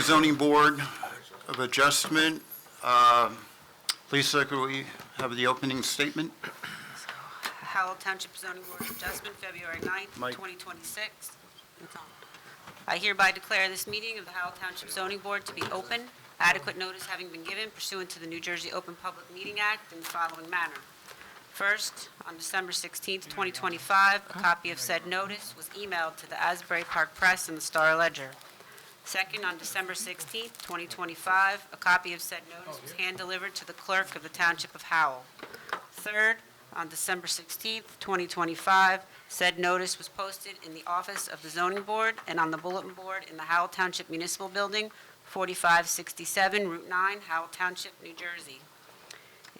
Zoning Board of Adjustment. Lisa, could we have the opening statement? Howell Township Zoning Board of Adjustment, February 9th, Mike. 2026. I hereby declare this meeting of the Howell Township Zoning Board to be open, adequate notice having been given pursuant to the New Jersey Open Public Meeting Act in the following manner. First, on December 16th, 2025, a copy of said notice was emailed to the Asbury Park Press and the Star Ledger. Second, on December 16th, 2025, a copy of said notice was hand-delivered to the clerk of the Township of Howell. Third, on December 16th, 2025, said notice was posted in the office of the Zoning Board and on the bulletin board in the Howell Township Municipal Building, 4567 Route 9, Howell Township, New Jersey.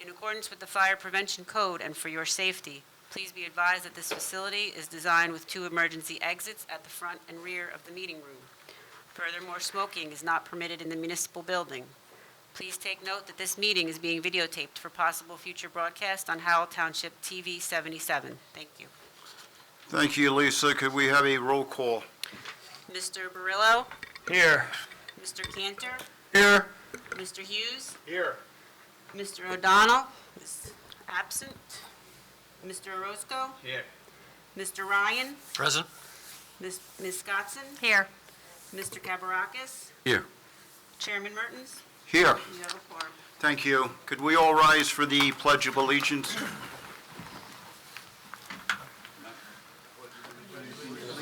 In accordance with the Fire Prevention Code and for your safety, please be advised that this facility is designed with 2 emergency exits at the front and rear of the meeting room. Furthermore, smoking is not permitted in the municipal building. Please take note that this meeting is being videotaped for possible future broadcast on Howell Township TV 77. Thank you. Thank you, Lisa. Could we have a roll call? Mr. Barillo? Here. Mr. Cantor? Here. Mr. Hughes? Here. Mr. O'Donnell is absent. Mr. Orozco? Here. Mr. Ryan? Present. Ms. Scottson? Here. Mr. Cabarakis? Here. Chairman Mertens? Here. You have a quorum. Thank you. Could we all rise for the Pledge of Allegiance?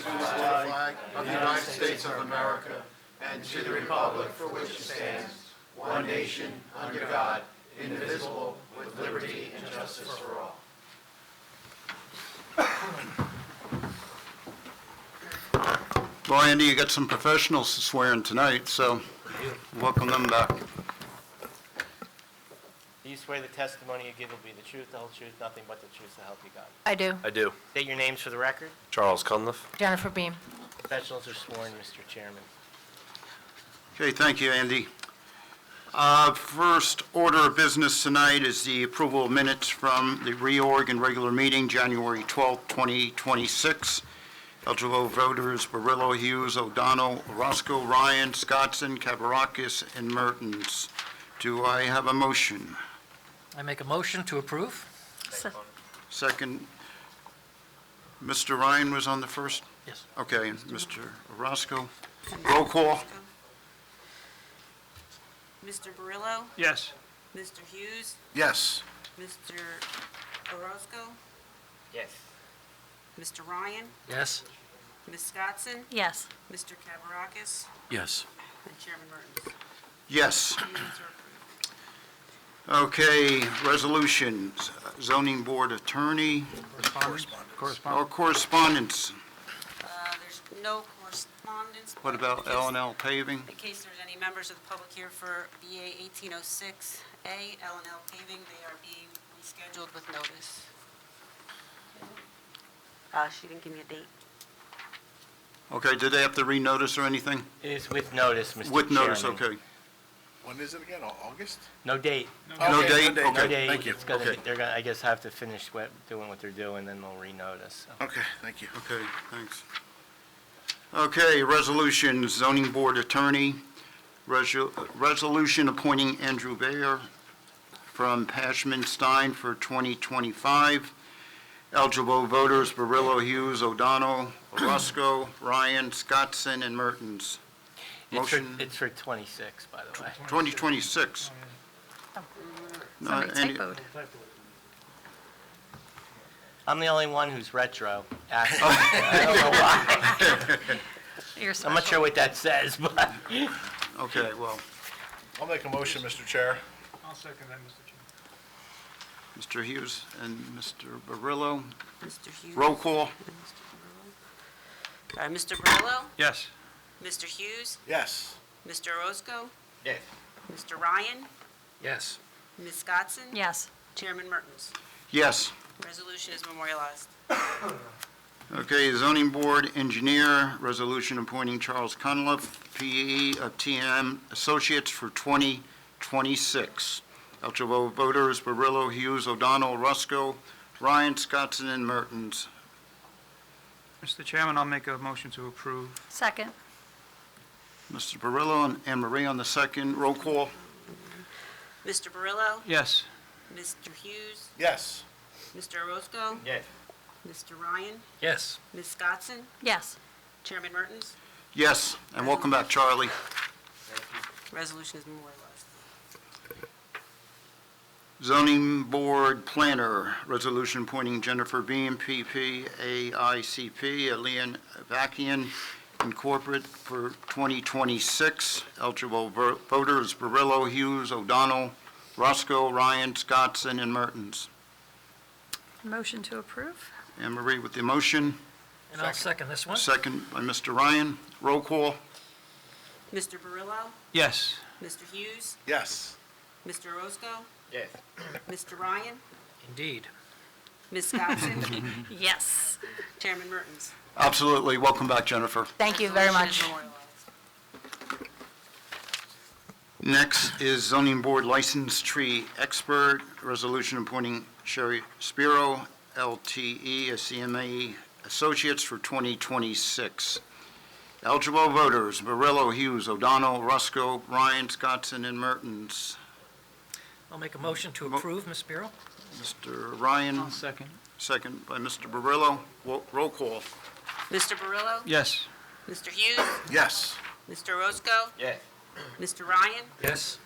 Flag of the United States of America and to the republic for which it stands, one nation, under God, indivisible, with liberty and justice for all. Well, Andy, you got some professionals to swear in tonight, so welcome them back. Do you swear the testimony you give will be the truth, the whole truth, nothing but the truth, so help you God? I do. I do. State your names for the record. Charles Cunliffe. Jennifer Beam. Professionals are sworn, Mr. Chairman. Okay, thank you, Andy. First order of business tonight is the approval of minutes from the reorg and regular meeting, January 12, 2026. Eligible voters, Barillo, Hughes, O'Donnell, Orozco, Ryan, Scottson, Cabarakis, and Mertens. Do I have a motion? I make a motion to approve. Second. Mr. Ryan was on the first? Yes. Okay, and Mr. Orozco. Roll call. Mr. Barillo? Yes. Mr. Hughes? Yes. Mr. Orozco? Yes. Mr. Ryan? Yes. Ms. Scottson? Yes. Mr. Cabarakis? Yes. And Chairman Mertens. Yes. Unanimous are approved. Okay, resolutions. Zoning Board Attorney. Correspondence. There's no correspondence. What about L&L paving? In case there's any members of the public here for BA 1806A, L&L paving, they are being rescheduled with notice. She didn't give me a date. Okay, did they have to renotice or anything? It is with notice, Mr. Chairman. With notice, okay. When is it again? August? No date. No date? No Okay, date. thank you. It's gonna, Okay. they're gonna, I guess, have to finish doing what they're doing, then they'll renotice. So. Okay, thank you. Okay, thanks. Okay, resolutions, Zoning Board Attorney. Resolution appointing Andrew Bayer from Pashman Stein for 2025. Eligible voters, Barillo, Hughes, O'Donnell, Orozco, Ryan, Scottson, and Mertens. Motion It's for 26, by the way. 2026. Somebody Any- typoed. I'm the only one who's retro, actually. I don't know why. You're I'm not sure special. what that says, but. Okay, well, I'll make a motion, Mr. Chair. I'll second that, Mr. Chairman. Mr. Hughes and Mr. Barillo. Mr. Hughes? Roll call. And Mr. Barillo? Yes. Mr. Hughes? Yes. Mr. Orozco? Yes. Mr. Ryan? Yes. Ms. Scottson? Yes. Chairman Mertens. Yes. Resolution is memorialized. Okay, Zoning Board Engineer, resolution appointing Charles Cunliffe, P.E. of T&M Associates for 2026. Eligible voters, Barillo, Hughes, O'Donnell, Rusco, Ryan, Scottson, and Mertens. Mr. Chairman, I'll make a motion to approve. Second. Mr. Barillo and Anne Marie on the second. Roll call. Mr. Barillo? Yes. Mr. Hughes? Yes. Mr. Orozco? Yes. Mr. Ryan? Yes. Ms. Scottson? Yes. Chairman Mertens? Yes, and welcome back, Charlie. Resolution is memorialized. Zoning Board Planner, resolution appointing Jennifer Beam, PP, AICP, Elian Vakian, Incorporated for 2026. Eligible voters Barillo, Hughes, O'Donnell, Roscoe, Ryan, Scottson, and Mertens. Motion to approve? Anne Marie with the motion, And I'll second this one. second by Mr. Ryan. Roll call. Mr. Barillo? Yes. Mr. Hughes? Yes. Mr. Orozco? Yes. Mr. Ryan? Indeed. Ms. Scottson? Yes. Chairman Mertens? Absolutely. Welcome back, Jennifer. Thank you very Resolution is much. memorialized. Next is Zoning Board License Tree Expert, resolution appointing Sherry Spiro, LTE, as CMA Associates for 2026. Eligible voters, Barillo, Hughes, O'Donnell, Roscoe, Ryan, Scottson, and Mertens. I'll make a motion to approve, Ms. Spiro. Mr. Ryan, I'll second. second by Mr. Barillo. Roll call. Mr. Barillo? Yes. Mr. Hughes? Yes. Mr. Orozco? Yes. Mr. Ryan? Yes.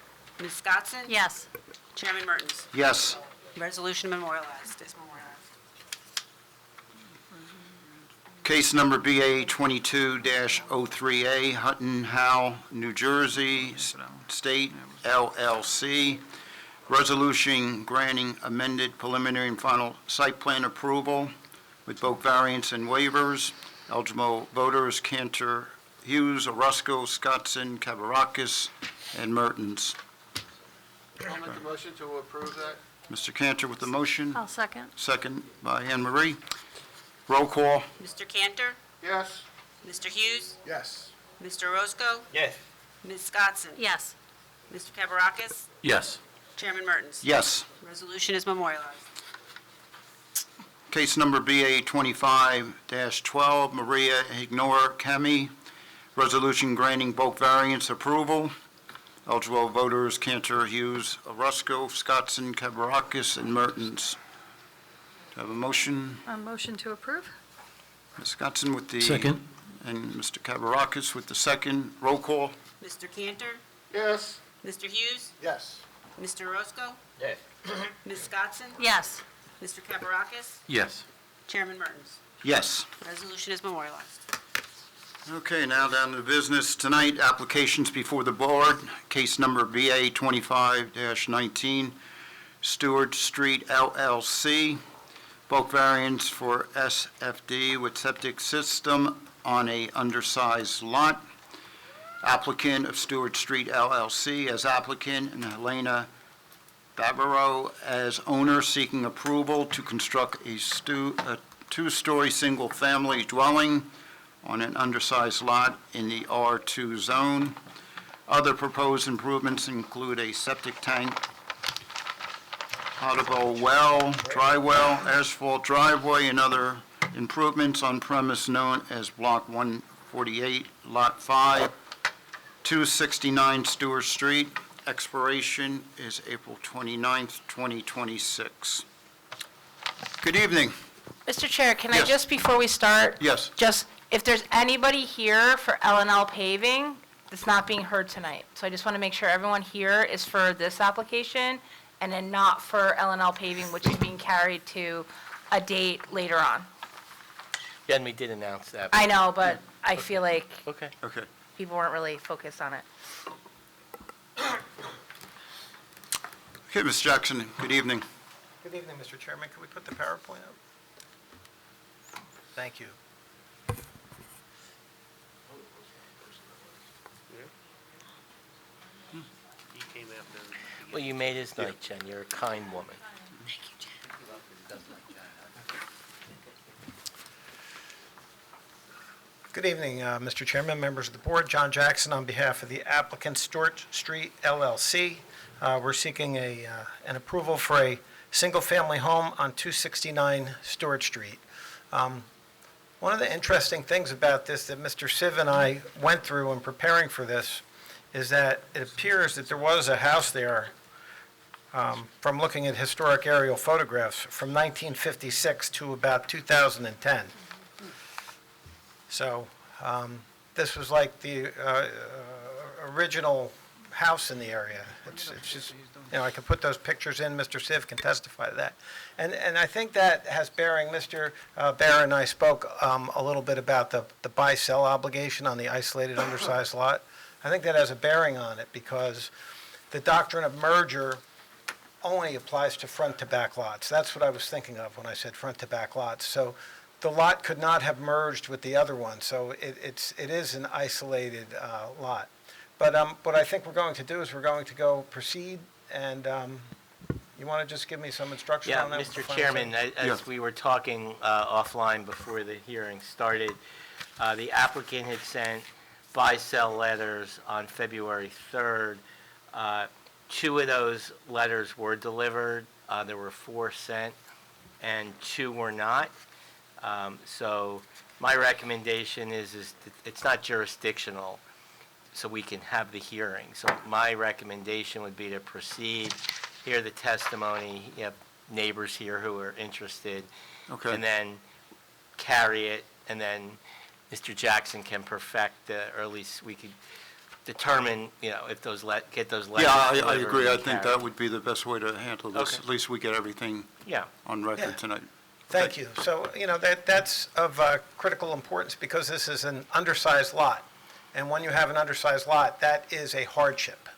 Ms. Scottson? Yes. Chairman Mertens? Yes. Resolution memorialized is memorialized. Case number BA 22-03A, Hutton, Howell, New Jersey, State LLC. Resolution granting amended preliminary and final site plan approval with both variance and waivers. Eligible voters, Cantor, Hughes, Orozco, Scottson, Kavarakis, and Mertens. I'll make the motion to approve that. Mr. Cantor with the motion, I'll second. second by Anne Marie. Roll call. Mr. Cantor? Yes. Mr. Hughes? Yes. Mr. Orozco? Yes. Ms. Scottson? Yes. Mr. Kavarakis? Yes. Chairman Mertens? Yes. Resolution is memorialized. Case number BA 25-12, Maria Ignore Kami. Resolution granting bulk variance approval. Eligible voters, Cantor, Hughes, Orozco, Scottson, Kavarakis, and Mertens. Do I have a motion? A motion to approve? Ms. Scottson with the... Second. And Mr. Kavarakis with the second. Roll call. Mr. Cantor? Yes. Mr. Hughes? Yes. Mr. Orozco? Yes. Ms. Scottson? Yes. Mr. Kavarakis? Yes. Chairman Mertens? Yes. Resolution is memorialized. Okay, now down to business tonight. Applications before the board. Case number BA 25-19, Stewart Street LLC. Bulk variance for SFD with septic system on a undersized lot. Applicant of Stewart Street LLC as applicant, and Helena Barbaro as owner, seeking approval to construct a two-story single-family dwelling on an undersized lot in the R2 zone. Other proposed improvements include a septic tank, potable well, dry well, asphalt driveway, and other improvements on premise known as Block 148, Lot 5, 269 Stewart Street. Expiration is April 29th, 2026. Good evening. Mr. Chair, can I Yes. just, before we start? Yes. Just, if there's anybody here for L&L paving, it's not being heard tonight. So I just want to make sure everyone here is for this application and then not for L&L paving, which is being carried to a date later on. Yeah, and we did announce that. I know, but I feel like Okay. Okay. people weren't really focused on it. Okay, Ms. Jackson, good evening. Good evening, Mr. Chairman. Could we put the PowerPoint up? Thank you. Well, you made his night, Jen. You're a kind woman. Good evening, Mr. Chairman, members of the board. John Jackson on behalf of the applicant Stewart Street LLC. We're seeking an approval for a single-family home on 269 Stewart Street. One of the interesting things about this that Mr. Siv and I went through in preparing for this is that it appears that there was a house there, from looking at historic aerial photographs, from 1956 to about 2010. So this was like the original house in the area. It's just, I could put those pictures in, Mr. Siv can testify to that. And I think that has bearing, Mr. Barron and I spoke a little bit about the buy-sell obligation on the isolated undersized lot. I think that has a bearing on it because the doctrine of merger only applies to front-to-back lots. That's what I was thinking of when I said front-to-back lots. So the lot could not have merged with the other one, so it is an isolated lot. But what I think we're going to do is we're going to go proceed, and you want to just give me some instruction Yeah, on that? Mr. Chairman, as we were talking offline before the hearing started, the applicant had sent buy-sell letters on February 3rd. Two of those letters were delivered. There were 4 sent, and 2 were not. So my recommendation is that it's not jurisdictional, so we can have the hearing. So my recommendation would be to proceed, hear the testimony, you have neighbors here who are interested, Okay. and then carry it, and then Mr. Jackson can perfect, or at least we could determine, if get those letters. Yeah, I delivered agree. I and think carried. that would be the best way to handle this. Okay. At least we get everything Yeah. on Yeah. record tonight. Thank you. So, that's of critical importance because this is an undersized lot. And when you have an undersized lot, that is a hardship,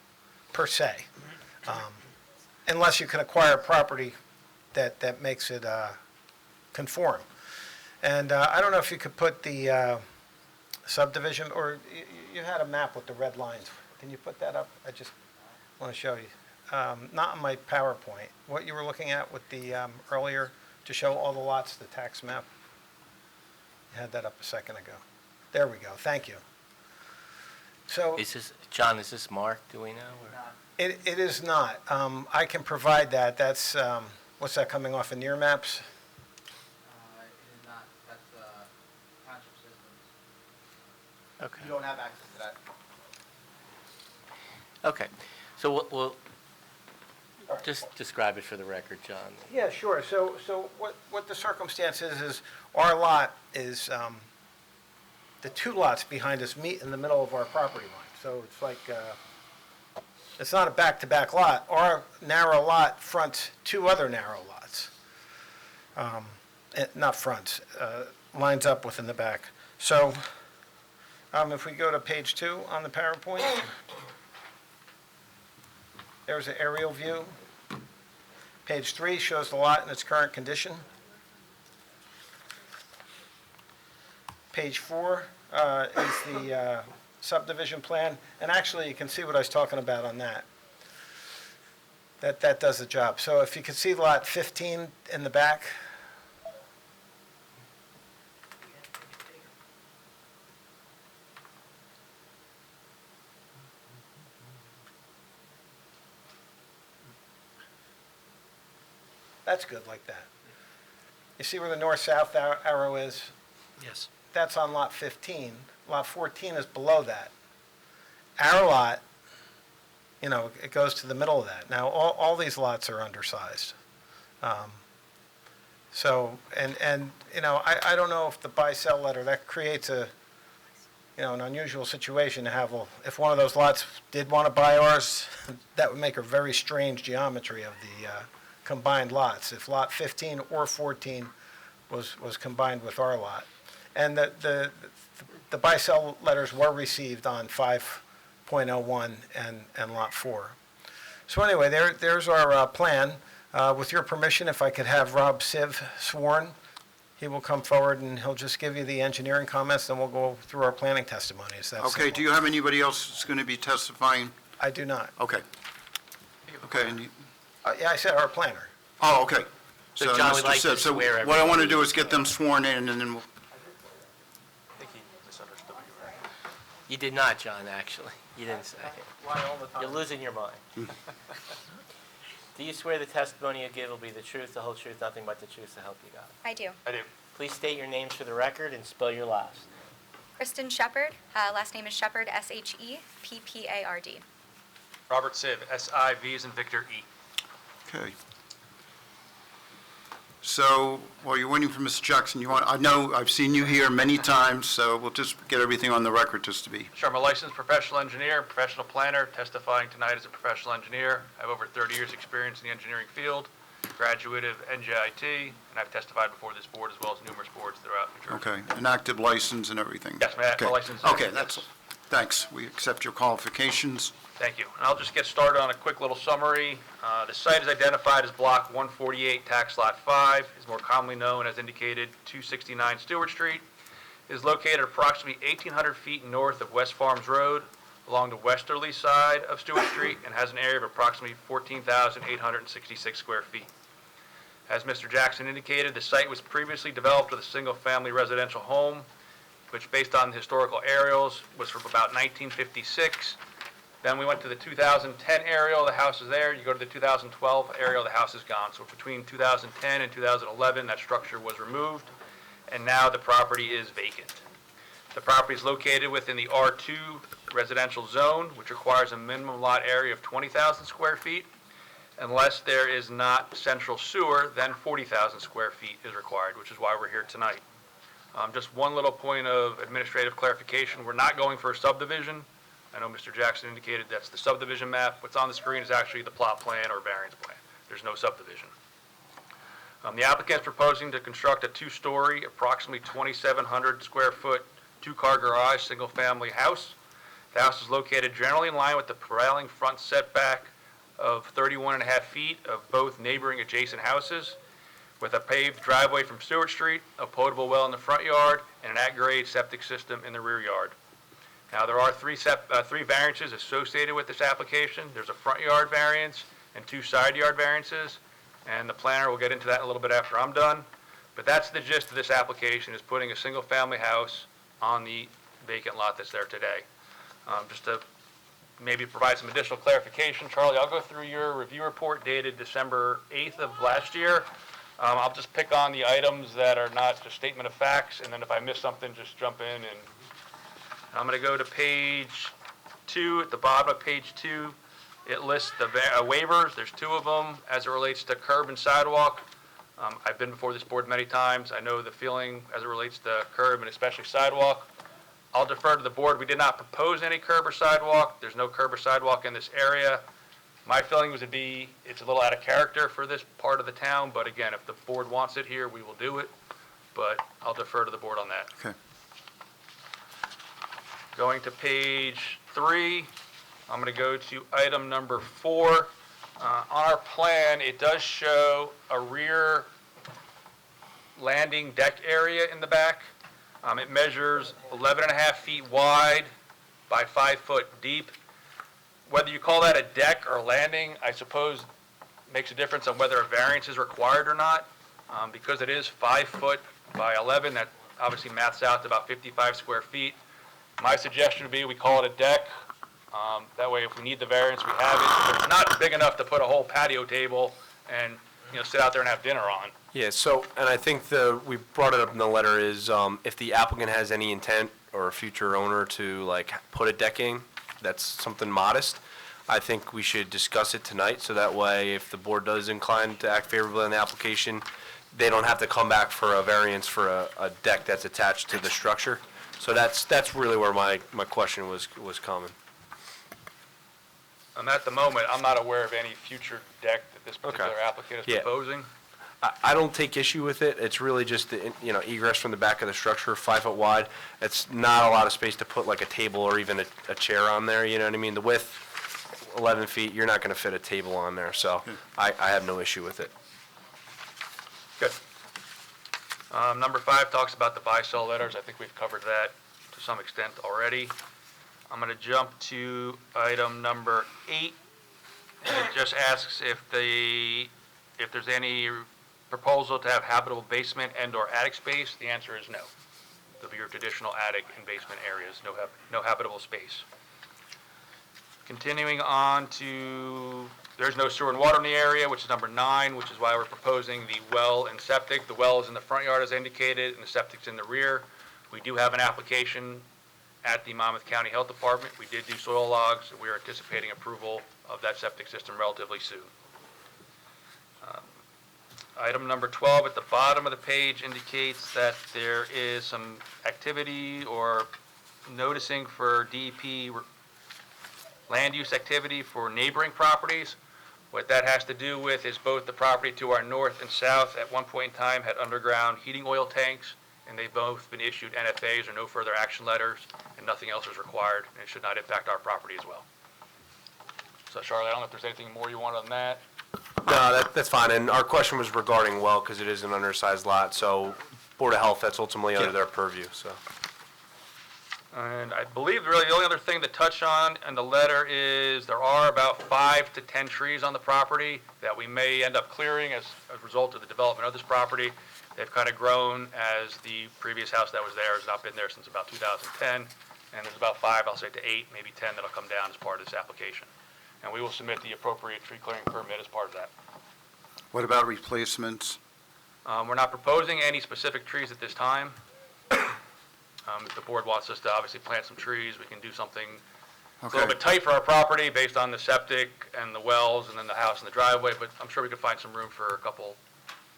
per se, unless you can acquire property that makes it conform. And I don't know if you could put the subdivision, or you had a map with the red lines. Can you put that up? I just want to show you. Not on my PowerPoint. What you were looking at with the earlier, to show all the lots, the tax map. You had that up a second ago. There we go. Thank you. So John, is this marked, do we know? or- it is not. I can provide that. That's, what's that coming off of near maps? It is not, that's township systems. Okay. You don't have access to that. Okay, so we'll just describe it for the record, John. Yeah, sure. So what the circumstance is our lot is, the 2 lots behind us meet in the middle of our property line. So it's like, it's not a back-to-back lot. Our narrow lot fronts 2 other narrow lots. Not fronts, lines up within the back. So if we go to page 2 on the PowerPoint, there's an aerial view. Page 3 shows the lot in its current condition. Page 4 is the subdivision plan, and actually you can see what I was talking about on that. That does the job. So if you can see lot 15 in the back. That's good like that. You see where the north-south arrow is? Yes. That's on lot 15. Lot 14 is below that. Our lot, it goes to the middle of that. Now, all these lots are undersized. So, I don't know if the buy-sell letter, that creates an unusual situation to have, if one of those lots did want to buy ours, that would make a very strange geometry of the combined lots, if lot 15 or 14 was combined with our lot. And the buy-sell letters were received on 5.01 and lot 4. So anyway, there's our plan. With your permission, if I could have Rob Siv sworn, he will come forward and he'll just give you the engineering comments, then we'll go through our planning testimonies. That's Okay, simple. do you have anybody else that's going to be testifying? I do not. Okay. Okay, and Yeah, I said our planner. oh, okay. So, John, we'd Mr. like to Siv, so swear what I want to everybody. do is get them sworn in, and then we'll... You did not, John, actually. You didn't say it. Why all the time? You're losing your mind. Do you swear the testimony you give will be the truth, the whole truth, nothing but the truth, so help you God? I do. I do. Please state your names for the record and spell your last. Kristen Shepard, last name is Shepard, Sheppard. Robert Siv, S-I-V as in Victor E. Okay. So while you're waiting for Mr. Jackson, I know I've seen you here many times, so we'll just get everything on the record just to be. Sure, I'm a licensed professional engineer, professional planner, testifying tonight as a professional engineer. I have over 30 years' experience in the engineering field, graduate of NJIT, and I've testified before this board as well as numerous boards throughout New Jersey. Okay, an active license and everything? Yes, my Okay. license. Okay, thanks. We accept your qualifications. Thank you. And I'll just get started on a quick little summary. The site is identified as Block 148, Tax Lot 5, is more commonly known as indicated 269 Stewart Street. It is located approximately 1,800 feet north of West Farms Road along the westerly side of Stewart Street and has an area of approximately 14,866 square feet. As Mr. Jackson indicated, the site was previously developed with a single-family residential home, which based on the historical aerials was from about 1956. Then we went to the 2010 aerial, the house is there. You go to the 2012 aerial, the house is gone. So between 2010 and 2011, that structure was removed, and now the property is vacant. The property is located within the R2 residential zone, which requires a minimum lot area of 20,000 square feet. Unless there is not central sewer, then 40,000 square feet is required, which is why we're here tonight. Just one little point of administrative clarification. We're not going for a subdivision. I know Mr. Jackson indicated that's the subdivision map. What's on the screen is actually the plot plan or variance plan. There's no subdivision. The applicant is proposing to construct a two-story, approximately 2,700 square foot, two-car garage, single-family house. The house is located generally in line with the prevailing front setback of 31.5 feet of both neighboring adjacent houses, with a paved driveway from Stewart Street, a potable well in the front yard, and an at-grade septic system in the rear yard. Now, there are three variances associated with this application. There's a front yard variance and two side yard variances, and the planner will get into that a little bit after I'm done. But that's the gist of this application, is putting a single-family house on the vacant lot that's there today. Just to maybe provide some additional clarification, Charlie, I'll go through your review report dated December 8th of last year. I'll just pick on the items that are not just statement of facts, and then if I miss something, just jump in. And I'm going to go to page 2. At the bottom of page 2, it lists the waivers. There's 2 of them as it relates to curb and sidewalk. I've been before this board many times. I know the feeling as it relates to curb and especially sidewalk. I'll defer to the board. We did not propose any curb or sidewalk. There's no curb or sidewalk in this area. My feeling was it's a little out of character for this part of the town, but again, if the board wants it here, we will do it. But I'll defer to the board on that. Okay. Going to page 3, I'm going to go to item number 4. On our plan, it does show a rear landing deck area in the back. It measures 11.5 feet wide by 5 foot deep. Whether you call that a deck or landing, I suppose makes a difference on whether a variance is required or not. Because it is 5 foot by 11, that obviously maths out to about 55 square feet. My suggestion would be we call it a deck. That way, if we need the variance, we have it. It's not big enough to put a whole patio table and sit out there and have dinner on. Yeah, so, and I think we brought it up in the letter is, if the applicant has any intent or a future owner to like put a decking, that's something modest, I think we should discuss it tonight, so that way if the board does incline to act favorably on the application, they don't have to come back for a variance for a deck that's attached to the structure. So that's really where my question was coming. At the moment, I'm not aware of any future deck that this particular applicant is proposing. I don't take issue with it. It's really just the, egress from the back of the structure, 5 foot wide. It's not a lot of space to put like a table or even a chair on there, you know what I mean? The width, 11 feet, you're not going to fit a table on there, so I have no issue with it. Good. Number 5 talks about the buy-sell letters. I think we've covered that to some extent already. I'm going to jump to item number 8. And it just asks if there's any proposal to have habitable basement and/or attic space. The answer is no. There'll be your traditional attic and basement areas, no habitable space. Continuing on to There's no sewer and water in the area, which is number 9, which is why we're proposing the well and septic. The well is in the front yard as indicated, and the septic's in the rear. We do have an application at the Monmouth County Health Department. We did do soil logs, and we are anticipating approval of that septic system relatively soon. Item number 12 at the bottom of the page indicates that there is some activity or noticing for DEP land use activity for neighboring properties. What that has to do with is both the property to our north and south at one point in time had underground heating oil tanks, and they've both been issued NFAs or no further action letters, and nothing else is required, and it should not impact our property as well. So Charlie, I don't know if there's anything more you want on that. No, that's fine, and our question was regarding well, because it is an undersized lot, so Board of Health, that's ultimately under their purview, so. And I believe really the only other thing to touch on in the letter is there are about 5 to 10 trees on the property that we may end up clearing as a result of the development of this property. They've kind of grown as the previous house that was there has not been there since about 2010, and there's about 5, I'll say to 8, maybe 10 that'll come down as part of this application. And we will submit the appropriate tree clearing permit as part of that. What about replacements? We're not proposing any specific trees at this time. If the board wants us to obviously plant some trees, we can do something a little bit tight for our property based on the septic and the wells and then the house and the driveway, but I'm sure we could find some room for a couple.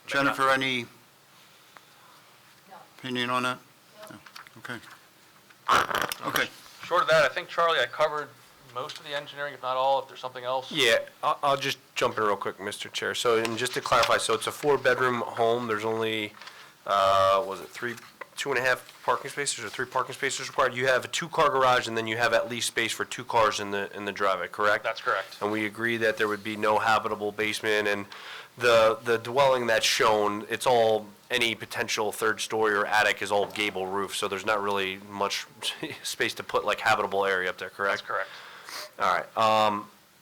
Jennifer, any opinion on that? No. Okay. Okay. Short of that, I think, Charlie, I covered most of the engineering, if not all. If there's something else. Yeah, I'll just jump in real quick, Mr. Chair. So, and just to clarify, so it's a 4-bedroom home, there's only, was it 2.5 parking spaces or 3 parking spaces required? You have a 2-car garage, and then you have at least space for 2 cars in the driveway, correct? That's correct. And we agree that there would be no habitable basement, and the dwelling that's shown, it's all, any potential 3rd story or attic is all gable roof, so there's not really much space to put like habitable area up there, correct? That's correct. All right,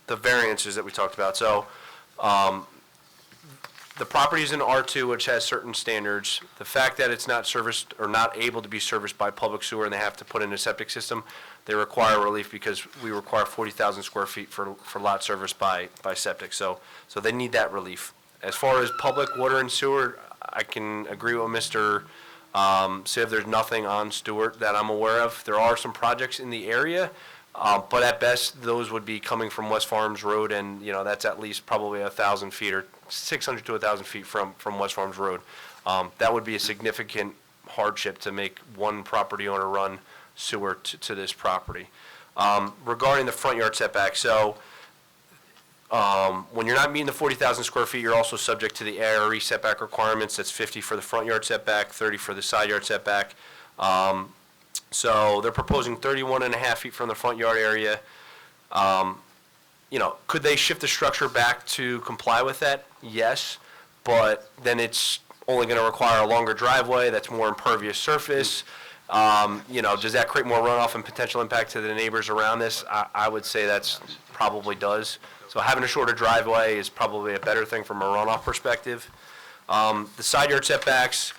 the variances that we talked about, so, the property is in R2, which has certain standards. The fact that it's not serviced or not able to be serviced by public sewer and they have to put in a septic system, they require relief because we require 40,000 square feet for lot serviced by septic. So they need that relief. As far as public water and sewer, I can agree with Mr. Siv, there's nothing on Stewart that I'm aware of. There are some projects in the area, but at best, those would be coming from West Farms Road, and, you know, that's at least probably 1,000 feet or 600 to 1,000 feet from West Farms Road. That would be a significant hardship to make one property owner run sewer to this property. Regarding the front yard setback, so when you're not meeting the 40,000 square feet, you're also subject to the ARE setback requirements. That's 50 for the front yard setback, 30 for the side yard setback. So they're proposing 31.5 feet from the front yard area. You know, could they shift the structure back to comply with that? Yes, but then it's only going to require a longer driveway, that's more impervious surface. You know, does that create more runoff and potential impact to the neighbors around this? I would say that's probably does. So having a shorter driveway is probably a better thing from a runoff perspective. The side yard setbacks,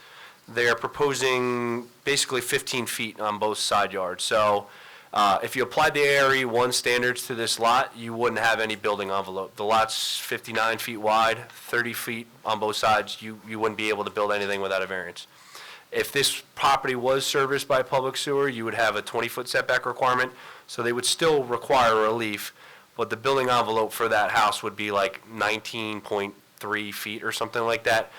they're proposing basically 15 feet on both side yards. So if you applied the ARE 1 standards to this lot, you wouldn't have any building envelope. The lot's 59 feet wide, 30 feet on both sides. You wouldn't be able to build anything without a variance. If this property was serviced by public sewer, you would have a 20-foot setback requirement, so they would still require relief, but the building envelope for that house would be like 19.3 feet or something like that.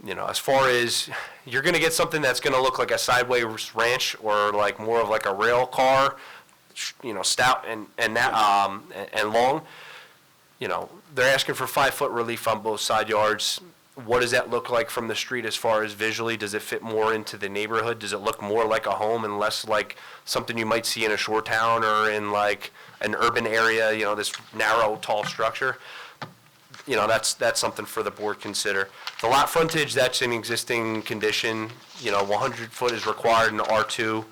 You know, as far as, you're gonna get something that's gonna look like a sideways ranch or like more of like a rail car, you know, stout and long. You know, they're asking for 5-foot relief on both side yards. What does that look like from the street as far as visually? Does it fit more into the neighborhood? Does it look more like a home and less like something you might see in a shore town or in like an urban area, you know, this narrow, tall structure? You know, that's something for the board to consider. The lot frontage, that's an existing condition. You know, 100 foot is required in R2.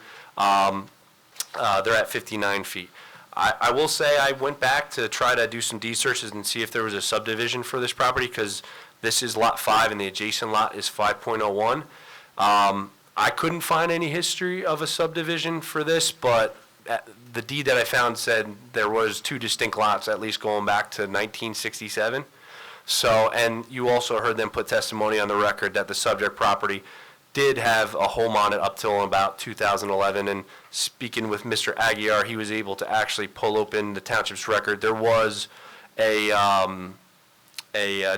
They're at 59 feet. I will say I went back to try to do some deed searches and see if there was a subdivision for this property, because this is lot 5 and the adjacent lot is 5.01. I couldn't find any history of a subdivision for this, but the deed that I found said there was 2 distinct lots, at least going back to 1967. So, and you also heard them put testimony on the record that the subject property did have a home on it up till about 2011. And speaking with Mr. Aguirre, he was able to actually pull open the township's record. There was a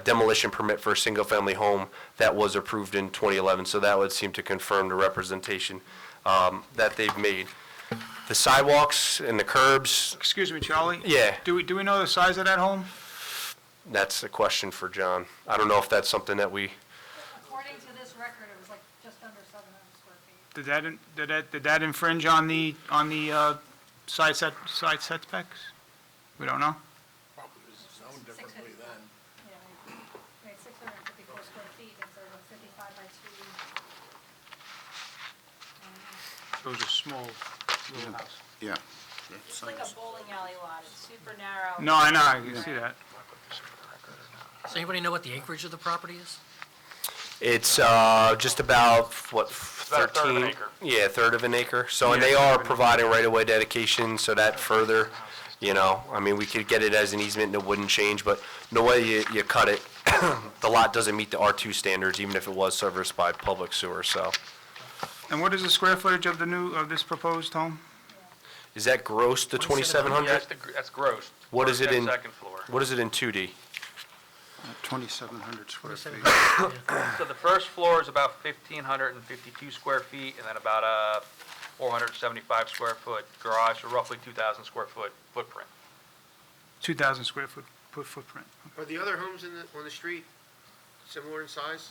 demolition permit for a single-family home that was approved in 2011. So that would seem to confirm the representation that they've made. The sidewalks and the curbs, Excuse me, Charlie? yeah, Do we know the size of that home? that's a question for John. I don't know if that's something that we, According to this record, it was like just under 700 square feet. Did that infringe on the side setbacks? We don't know? Yeah, made 654 square feet, it's a 55 by 2. It was a small little house. Yeah. It's like a bowling alley lot, it's super narrow. No, I know, I can see that. Does anybody know what the acreage of the property is? it's just about, what, about a 13? third of an acre. Yeah, a third of an acre. So, and Yeah, they third are of an acre. providing right-of-way dedication, so that further, you know, I mean, we could get it as an easement and it wouldn't change, but no way you cut it, the lot doesn't meet the R2 standards, even if it was serviced by public sewer, so. And what is the square footage of this proposed home? Is that gross, the 2,700? That's gross. What is First it and in- second floor. What is it in 2D? 2,700 square feet. So the first floor is about 1,552 square feet, and then about a 475 square foot garage, so roughly 2,000 square foot footprint. 2,000 square foot footprint. Are the other homes on the street similar in size?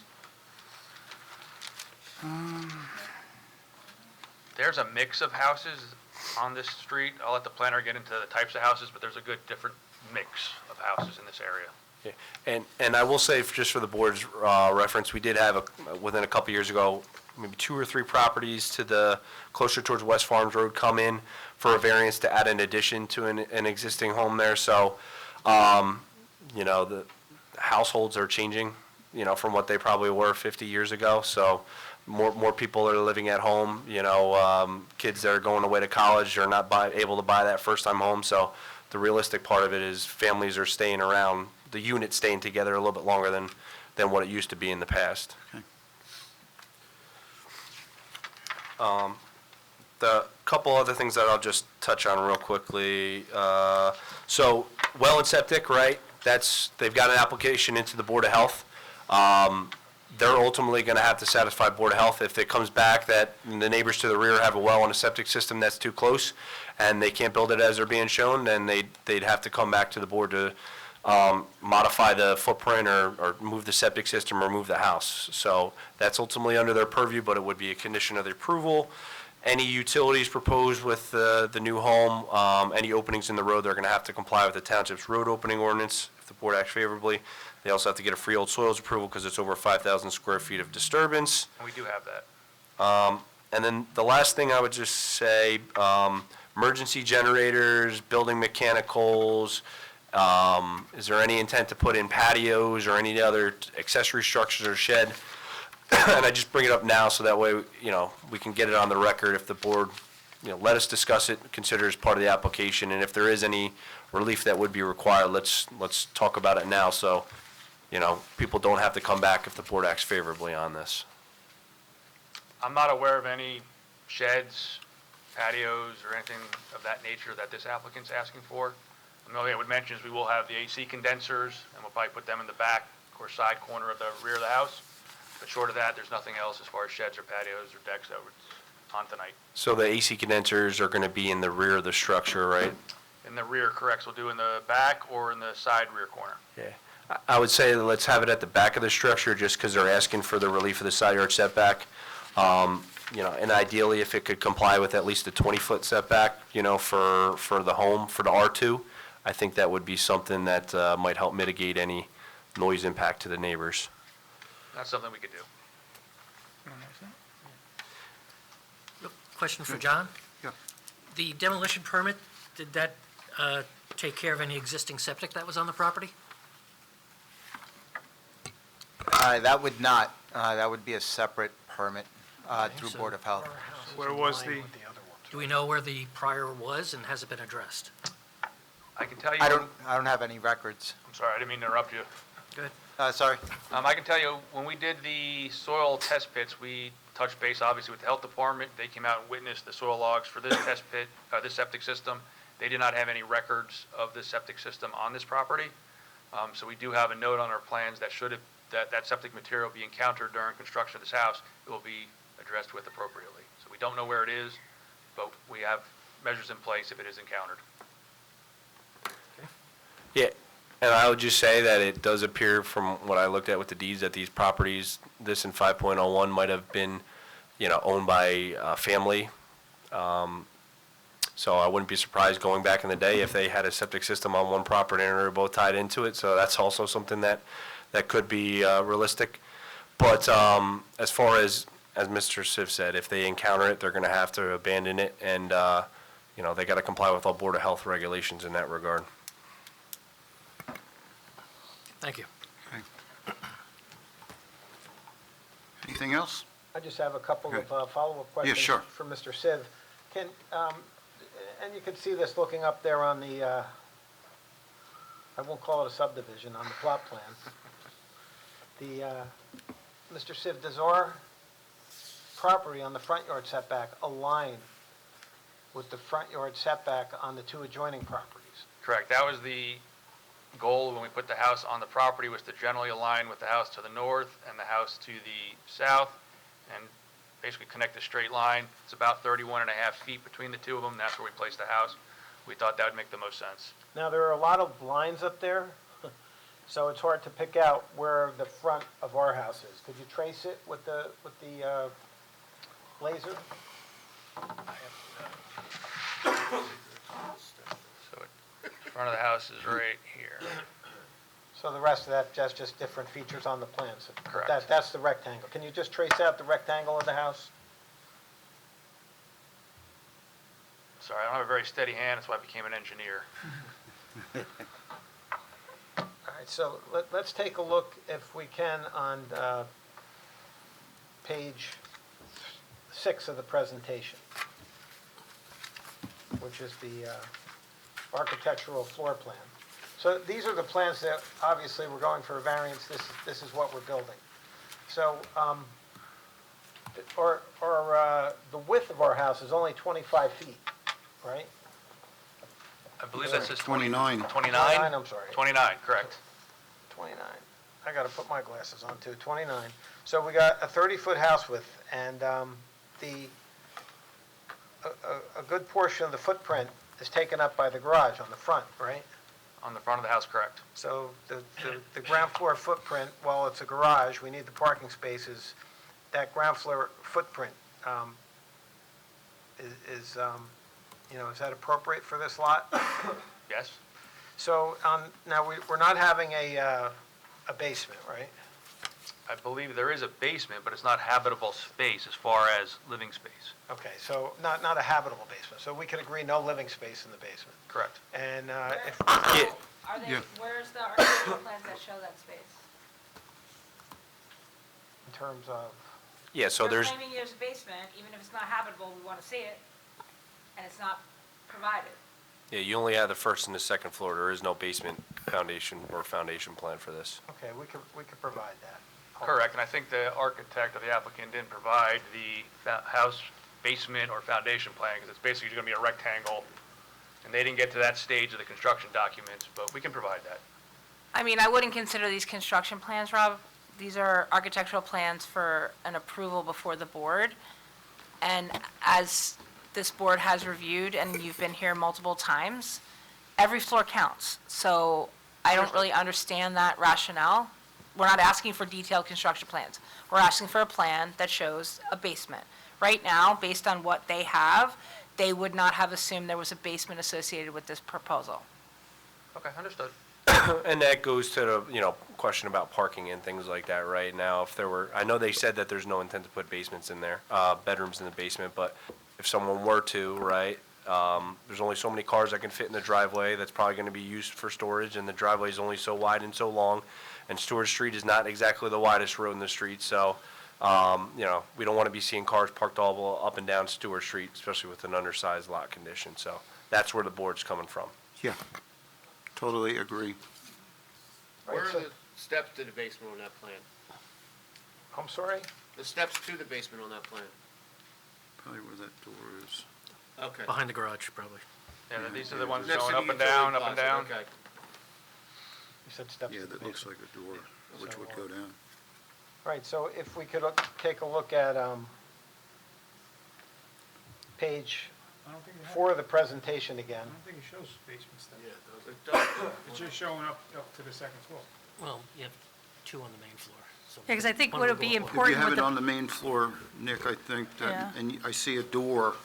There's a mix of houses on this street. I'll let the planner get into the types of houses, but there's a good different mix of houses in this area. Yeah. And I will say, just for the board's reference, we did have, within a couple years ago, maybe 2 or 3 properties to the, closer towards West Farms Road come in for a variance to add an addition to an existing home there. So, you know, the households are changing, you know, from what they probably were 50 years ago. So more people are living at home, you know, kids that are going away to college are not able to buy that first-time home. So the realistic part of it is families are staying around, the unit staying together a little bit longer than what it used to be in the past. Okay. The couple other things that I'll just touch on real quickly. So well and septic, right? They've got an application into the Board of Health. They're ultimately going to have to satisfy Board of Health. If it comes back that the neighbors to the rear have a well and a septic system that's too close and they can't build it as they're being shown, then they'd have to come back to the board to modify the footprint or move the septic system or move the house. So that's ultimately under their purview, but it would be a condition of the approval. Any utilities proposed with the new home, any openings in the road, they're going to have to comply with the township's road opening ordinance if the board acts favorably. They also have to get a freehold soils approval because it's over 5,000 square feet of disturbance. And we do have that. And then the last thing I would just say, emergency generators, building mechanicals, is there any intent to put in patios or any other accessory structures or shed? And I just bring it up now so that way, you know, we can get it on the record if the board, you know, let us discuss it, consider it as part of the application, and if there is any relief that would be required, let's talk about it now so, you know, people don't have to come back if the board acts favorably on this. I'm not aware of any sheds, patios, or anything of that nature that this applicant's asking for. The only thing I would mention is we will have the AC condensers, and we'll probably put them in the back or side corner of the rear of the house. But short of that, there's nothing else as far as sheds or patios or decks that we're on tonight. So the AC condensers are going to be in the rear of the structure, right? In the rear, correct, so we'll do in the back or in the side rear corner. Yeah. I would say that let's have it at the back of the structure just because they're asking for the relief of the side yard setback. You know, and ideally, if it could comply with at least a 20-foot setback, you know, for the home, for the R2, I think that would be something that might help mitigate any noise impact to the neighbors. That's something we could do. Question for John? Yeah. The demolition permit, did that take care of any existing septic that was on the property? That would not, that would be a separate permit through so- Board of Health. Where was Do we know where the prior was, and has it been addressed? I can tell you. I don't have any records. I'm sorry, I didn't mean to interrupt you. Good. Sorry. I can tell you, when we did the soil test pits, we touched base obviously with the health department. They came out and witnessed the soil logs for this test pit, this septic system. They did not have any records of this septic system on this property. So we do have a note on our plans that should that septic material be encountered during construction of this house, it will be addressed with appropriately. So we don't know where it is, but we have measures in place if it is encountered. Yeah, and I would just say that it does appear from what I looked at with the deeds that these properties, this in 5.01 might have been, owned by a family. So I wouldn't be surprised going back in the day if they had a septic system on one property and they're both tied into it. So that's also something that could be realistic. But as far as Mr. Siv said, if they encounter it, they're going to have to abandon it, and they got to comply with all Board of Health regulations in that regard. Thank you. Anything else? I just have a couple Good. of follow-up questions sure. for Mr. Siv. And you can see this looking up there on the, I won't call it a subdivision, on the plot plan. Mr. Siv, does our property on the front yard setback align with the front yard setback on the two adjoining properties? Correct. That was the goal when we put the house on the property, was to generally align with the house to the north and the house to the south, and basically connect a straight line. It's about 31 and a half feet between the two of them. That's where we placed the house. We thought that would make the most sense. Now, there are a lot of lines up there, so it's hard to pick out where the front of our house is. Could you trace it with the laser? So the front of the house is right here. So the rest of that's just different features on the plans? Correct. That's the rectangle. Can you just trace out the rectangle of the house? Sorry, I don't have a very steady hand, that's why I became an engineer. All right, so let's take a look, if we can, on page 6 of the presentation, which is the architectural floor plan. So these are the plans that, obviously, we're going for a variance. This is what we're building. So the width of our house is only 25 feet, right? I believe that says 29. 29? 29, I'm sorry. 29, correct. 29. I got to put my glasses on, too. 29. So we got a 30-foot house width, and a good portion of the footprint is taken up by the garage on the front, right? On the front of the house, correct. So the ground floor footprint, while it's a garage, we need the parking spaces. That ground floor footprint is that appropriate for this lot? Yes? So now we're not having a basement, right? I believe there is a basement, but it's not habitable space as far as living space. Okay, so not a habitable basement. So we can agree no living space in the basement. Correct. And if, Are they, Yeah. where's the architectural plans that show that space? in terms of, Yeah, so there's, You're claiming there's a basement, even if it's not habitable, we want to see it, and it's not provided. yeah, you only have the first and the second floor. There is no basement foundation or foundation plan for this. okay, we could provide that. Correct, and I think the architect or the applicant didn't provide the house basement or foundation plan, because it's basically going to be a rectangle, and they didn't get to that stage of the construction documents, but we can provide that. I mean, I wouldn't consider these construction plans, Rob. These are architectural plans for an approval before the board. And as this board has reviewed, and you've been here multiple times, every floor counts. So I don't really understand that rationale. We're not asking for detailed construction plans. We're asking for a plan that shows a basement. Right now, based on what they have, they would not have assumed there was a basement associated with this proposal. Okay, understood. And that goes to the, question about parking and things like that right now. If there were, I know they said that there's no intent to put basements in there, bedrooms in the basement, but if someone were to, right, there's only so many cars that can fit in the driveway. That's probably going to be used for storage, and the driveway is only so wide and so long, and Stewart Street is not exactly the widest road in the street, so We don't want to be seeing cars parked all up and down Stewart Street, especially with an undersized lot condition. So that's where the board's coming from. Yeah, totally agree. Where are the steps to the basement on that plan? I'm sorry? The steps to the basement on that plan? Probably where that door is. Okay. Behind the garage, probably. Yeah, these are the ones Next to going the up and utility down, up and closet, down. Okay. You said steps Yeah, to the that looks basement. like a door, which would go down. Right, so if we could take a look at page 4 of the presentation again. I don't think it shows basement steps. Yeah, those It's just showing up to the second floor. Well, you have two on the main floor. So Yeah, 'cause I think one would will it be go up one. If important you have with it the- on the main floor, Nick, I think Yeah. that, and I see a door,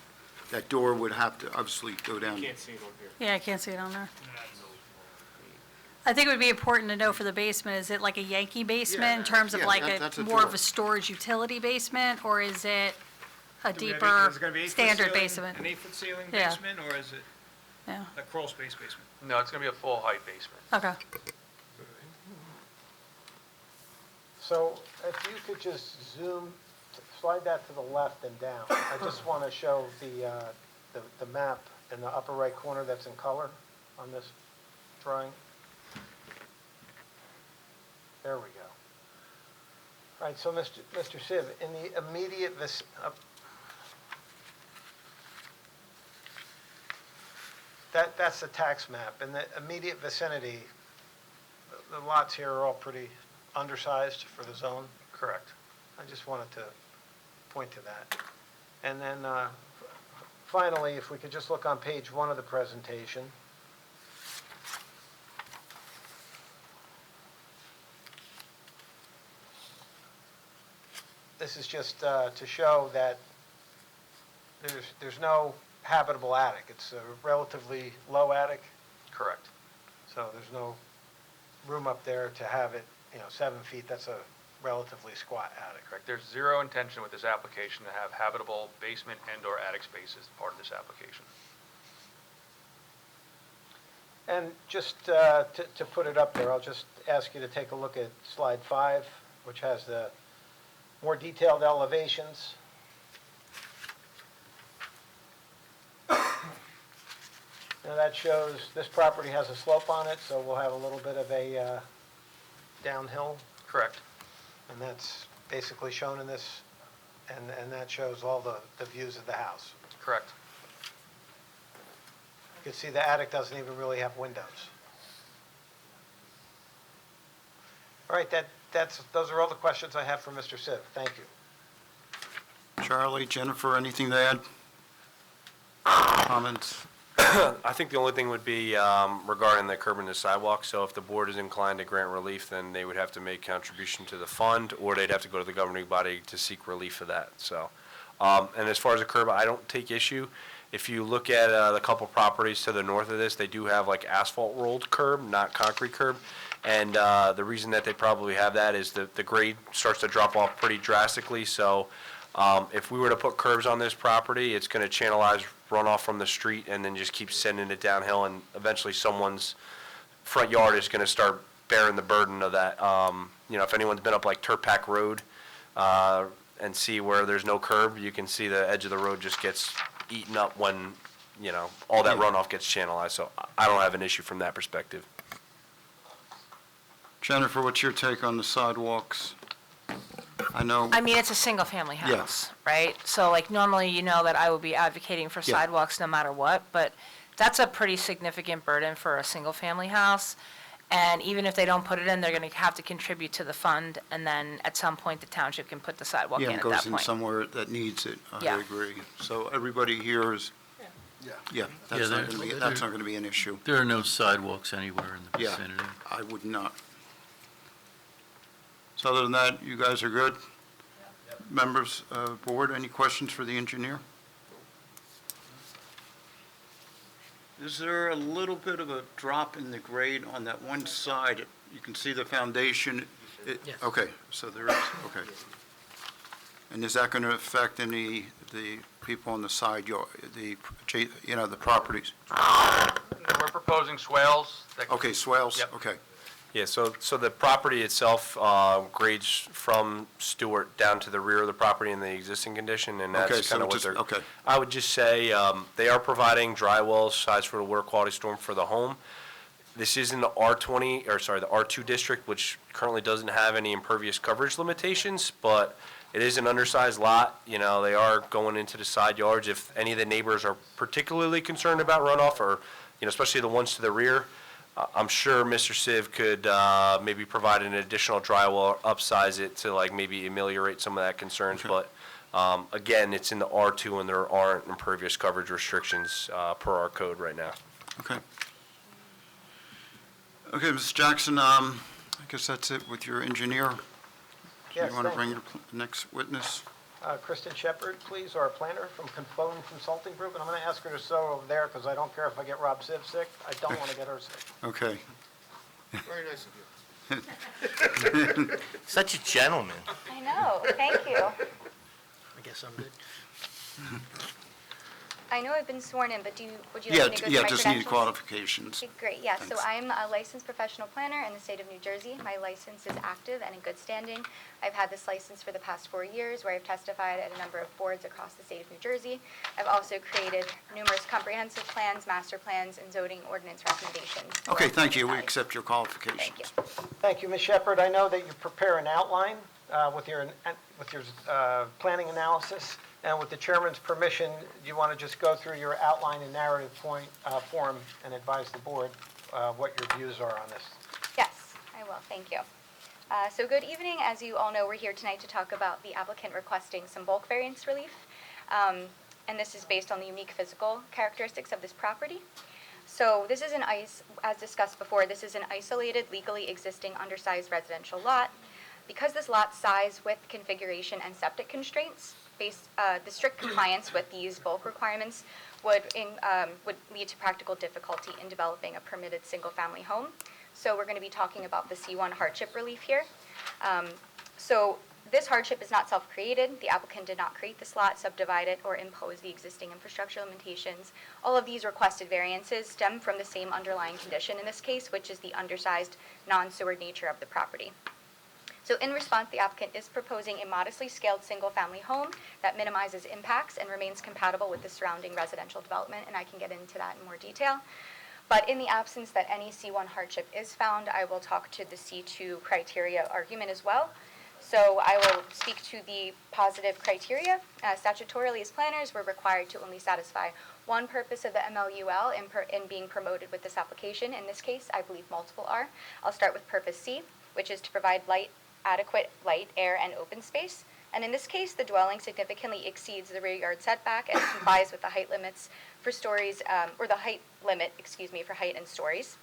that door would have to obviously go down. can't see it on here. Yeah, I can't see it on there. I think it would be important to know for the basement, is it like a Yankee basement in terms of yeah, like that's a more of door. a storage utility basement, or is it a Do we have deeper is it gonna be 8-foot standard ceiling, basement? An 8-foot ceiling Yeah. basement, or is it Yeah, a crawl space basement? No, it's going to be a full height basement. okay. So if you could just slide that to the left and down. I just want to show the map in the upper right corner that's in color on this drawing. There we go. All right, so Mr. Siv, in the immediate that's the tax map. In the immediate vicinity, the lots here are all pretty undersized for the zone. Correct. I just wanted to point to that. And then finally, if we could just look on page 1 of the presentation. This is just to show that there's no habitable attic. It's a relatively low attic, Correct. so there's no room up there to have it, 7 feet. That's a relatively squat attic. Correct. There's zero intention with this application to have habitable basement and/or attic spaces as part of this application. And just to put it up there, I'll just ask you to take a look at slide 5, which has the more detailed elevations. Now that shows this property has a slope on it, so we'll have a little bit of a downhill, Correct. and that's basically shown in this, and that shows all the views of the house. Correct. You can see the attic doesn't even really have windows. All right, those are all the questions I have for Mr. Siv. Thank you. Charlie, Jennifer, anything to add? Comments? I think the only thing would be regarding the curb and the sidewalk. So if the board is inclined to grant relief, then they would have to make contribution to the fund, or they'd have to go to the governing body to seek relief for that. So, and as far as the curb, I don't take issue. If you look at the couple properties to the north of this, they do have like asphalt rolled curb, not concrete curb. And the reason that they probably have that is that the grade starts to drop off pretty drastically. So if we were to put curbs on this property, it's going to channelize runoff from the street and then just keep sending it downhill. And eventually someone's front yard is going to start bearing the burden of that. If anyone's been up like Turpack Road and see where there's no curb, you can see the edge of the road just gets eaten up when, all that runoff gets channelized. So I don't have an issue from that perspective. Jennifer, what's your take on the sidewalks? I know, I mean, it's a single-family house, Yes. right? So like normally, you know that I would be advocating for Yeah. sidewalks no matter what, but that's a pretty significant burden for a single-family house. And even if they don't put it in, they're going to have to contribute to the fund, and then at some point, the township can put the sidewalk in yeah, it at goes that in point. somewhere that needs it. I Yeah. agree. So everybody here is, yeah, that's Yeah, not going to be an issue. There are no sidewalks anywhere in the Yeah, vicinity. I would not. So other than that, you guys are good? Members of board, any questions for the engineer? Is there a little bit of a drop in the grade on that one side? You can see the foundation. Yes. Okay, so there is, okay. And is that going to affect the people on the side yard, the properties? We're proposing swales that Okay, swales? Yep. Okay. Yeah, so the property itself grades from Stewart down to the rear of the property in the existing condition, and Okay, that's so kind of what just- they're... okay. I would just say, they are providing dry wells sized for the water quality storm for the home. This is in the R20, or sorry, the R2 district, which currently doesn't have any impervious coverage limitations, but it is an undersized lot. You know, they are going into the side yards. If any of the neighbors are particularly concerned about runoff, or, you know, especially the ones to the rear, I'm sure Mr. Civ could maybe provide an additional dry well, upsize it to like maybe ameliorate some of that concerns. But again, it's in the R2 and there aren't impervious coverage restrictions per our code right now. Okay. Okay, Mr. Jackson, I guess that's it with your engineer. Yes, You want to thank bring you. your next witness? Kristen Shepard, please, our planner from Confone Consulting Group, and I'm going to ask her to sew over there because I don't care if I get Rob Ziv sick. I don't want to get her sick. Okay. Very nice of you. Such a gentleman. I know, thank you. I guess I'm good. I know I've been sworn in, but would you Yeah, like me to go through yeah, my just need credentials? qualifications. Okay, great, yeah, so Thanks. I'm a licensed professional planner in the state of New Jersey. My license is active and in good standing. I've had this license for the past 4 years, where I've testified at a number of boards across the state of New Jersey. I've also created numerous comprehensive plans, master plans, and zoning ordinance recommendations. for Okay, thank you. We municipalities. accept your qualifications. Thank you. Thank you, Ms. Shepard. I know that you prepare an outline with your planning analysis, and with the chairman's permission, you want to just go through your outline and narrative point form and advise the board what your views are on this. Yes, I will, thank you. So good evening. As you all know, we're here tonight to talk about the applicant requesting some bulk variance relief. And this is based on the unique physical characteristics of this property. So this is as discussed before, this is an isolated, legally existing, undersized residential lot. Because this lot's size, width, configuration, and septic constraints, the strict compliance with these bulk requirements would lead to practical difficulty in developing a permitted single-family home. So we're going to be talking about the C1 hardship relief here. So this hardship is not self-created. The applicant did not create this lot, subdivide it, or impose the existing infrastructure limitations. All of these requested variances stem from the same underlying condition in this case, which is the undersized, non-sewered nature of the property. So in response, the applicant is proposing a modestly scaled single-family home that minimizes impacts and remains compatible with the surrounding residential development, and I can get into that in more detail. But in the absence that any C1 hardship is found, I will talk to the C2 criteria argument as well. So I will speak to the positive criteria. Statutorily, as planners, we're required to only satisfy one purpose of the MLUL in being promoted with this application. In this case, I believe multiple are. I'll start with purpose C, which is to provide adequate light, air, and open space. And in this case, the dwelling significantly exceeds the rear yard setback and complies with the height limits for stories, or the height limit, for height and stories.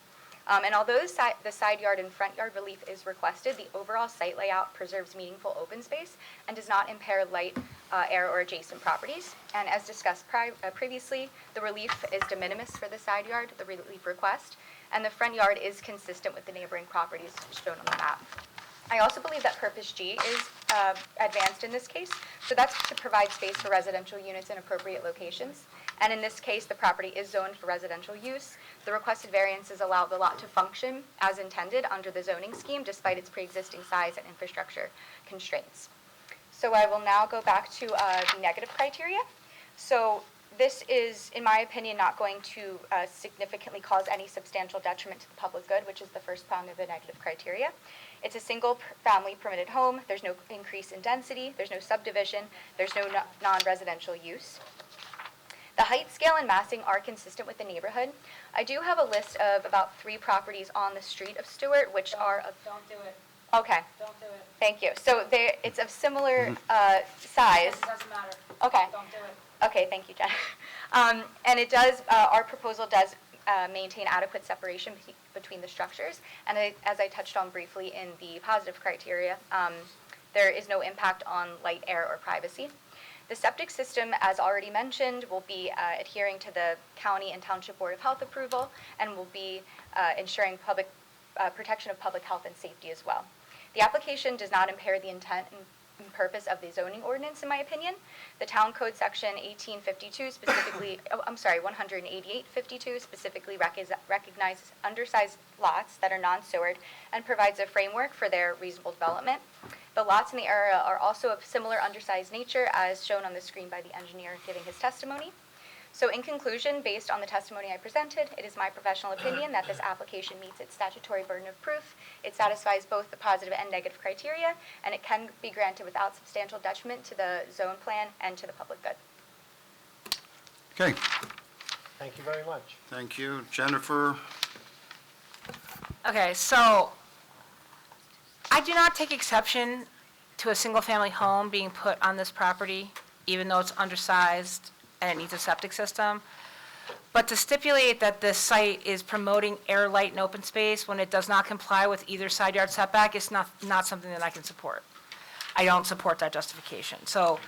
And although the side yard and front yard relief is requested, the overall site layout preserves meaningful open space and does not impair light, air, or adjacent properties. And as discussed previously, the relief is de minimis for the side yard, the relief request, and the front yard is consistent with the neighboring properties shown on the map. I also believe that purpose G is advanced in this case. So that's to provide space for residential units in appropriate locations. And in this case, the property is zoned for residential use. The requested variances allow the lot to function as intended under the zoning scheme, despite its pre-existing size and infrastructure constraints. So I will now go back to the negative criteria. So this is, in my opinion, not going to significantly cause any substantial detriment to the public good, which is the first prong of the negative criteria. It's a single-family permitted home. There's no increase in density. There's no subdivision. There's no non-residential use. The height, scale, and massing are consistent with the neighborhood. I do have a list of about 3 properties on the street of Stewart, which are of... Don't do it. Okay. Don't do it. Thank you. So it's of similar size. It doesn't matter. Okay. Don't do it. Okay, thank you, Jen. And it does, our proposal does maintain adequate separation between the structures. And as I touched on briefly in the positive criteria, there is no impact on light, air, or privacy. The septic system, as already mentioned, will be adhering to the County and Township Board of Health approval and will be ensuring protection of public health and safety as well. The application does not impair the intent and purpose of the zoning ordinance, in my opinion. The Town Code Section 1852 specifically, 18852 specifically recognizes undersized lots that are non-sewered and provides a framework for their reasonable development. The lots in the area are also of similar undersized nature as shown on the screen by the engineer giving his testimony. So in conclusion, based on the testimony I presented, it is my professional opinion that this application meets its statutory burden of proof. It satisfies both the positive and negative criteria, and it can be granted without substantial detriment to the zone plan and to the public good. Okay, Thank you very much. thank you. Jennifer? Okay, so I do not take exception to a single-family home being put on this property, even though it's undersized and it needs a septic system. But to stipulate that this site is promoting air, light, and open space when it does not comply with either side yard setback is not something that I can support. I don't support that justification. So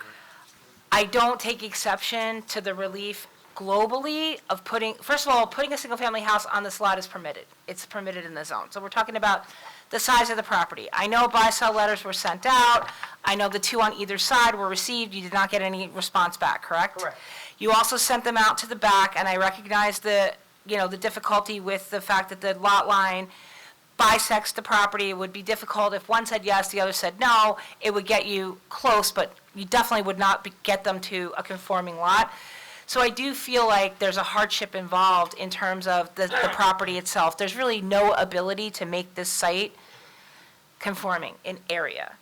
I don't take exception to the relief globally of first of all, putting a single-family house on this lot is permitted. It's permitted in the zone. So we're talking about the size of the property. I know buy-sell letters were sent out. I know the two on either side were received. You did not get any response back, correct? Correct. You also sent them out to the back, and I recognize the difficulty with the fact that the lot line bisects the property. It would be difficult if one said yes, the other said no. It would get you close, but you definitely would not get them to a conforming lot. So I do feel like there's a hardship involved in terms of the property itself. There's really no ability to make this site conforming in area.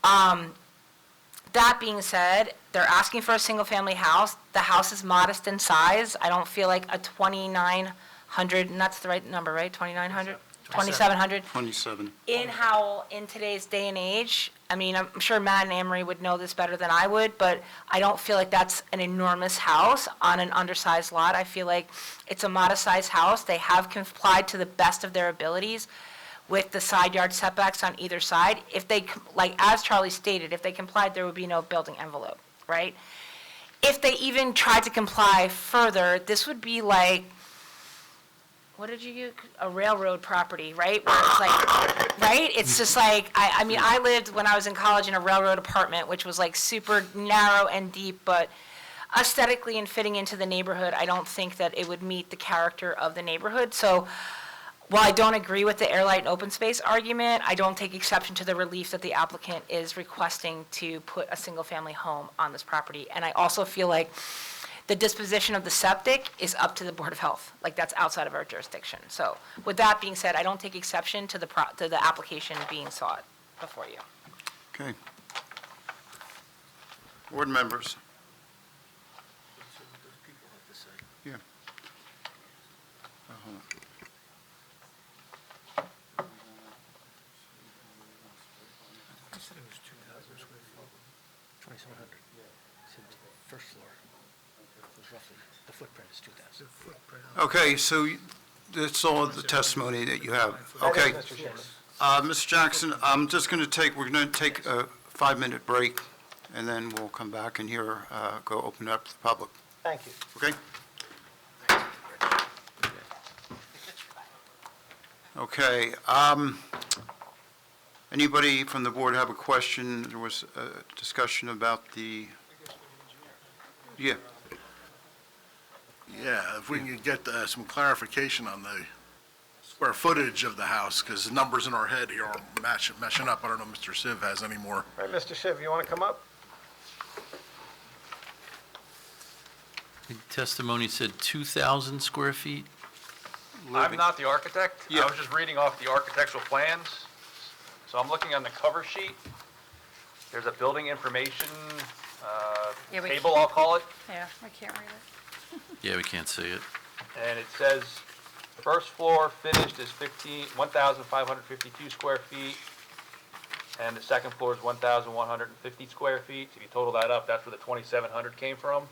That being said, they're asking for a single-family house. The house is modest in size. I don't feel like a 2,900, and that's the right number, right? 2,900? 2,700? 27. In Howell, in today's day and age, I mean, I'm sure Matt and Amory would know this better than I would, but I don't feel like that's an enormous house on an undersized lot. I feel like it's a modest-sized house. They have complied to the best of their abilities with the side yard setbacks on either side. If they, like, as Charlie stated, if they complied, there would be no building envelope, right? If they even tried to comply further, this would be like, what did you use? A railroad property, right? Where it's like, right? It's just like, I mean, I lived when I was in college in a railroad apartment, which was like super narrow and deep, but aesthetically and fitting into the neighborhood, I don't think that it would meet the character of the neighborhood. So while I don't agree with the air, light, and open space argument, I don't take exception to the relief that the applicant is requesting to put a single-family home on this property. And I also feel like the disposition of the septic is up to the Board of Health, like that's outside of our jurisdiction. So with that being said, I don't take exception to the application being sought before you. Okay. Board members? Yeah. Hold on. I said it was 2,000 square feet. 2,700. Said first floor. It was roughly, the footprint is 2,000. Okay, so that's all the testimony that you have. Okay. Mr. Jackson, we're going to take a 5-minute break, and then we'll come back and go open it up to the public. Thank you. Okay? Okay. Anybody from the board have a question? There was a discussion about the, yeah. Yeah, if we can get some clarification on the square footage of the house, because the numbers in our head here aren't meshing up. I don't know if Mr. Siv has any more. All right, Mr. Siv, you want to come up? The testimony said 2,000 square feet? I'm not the architect. Yeah. I was just reading off the architectural plans. So I'm looking on the cover sheet. There's a building information Yeah, we table, I'll call it. Yeah, I can't read it. Yeah, we can't see it. And it says, first floor finished is 1,552 square feet, and the second floor is 1,150 square feet. If you total that up, that's where the 2,700 came from.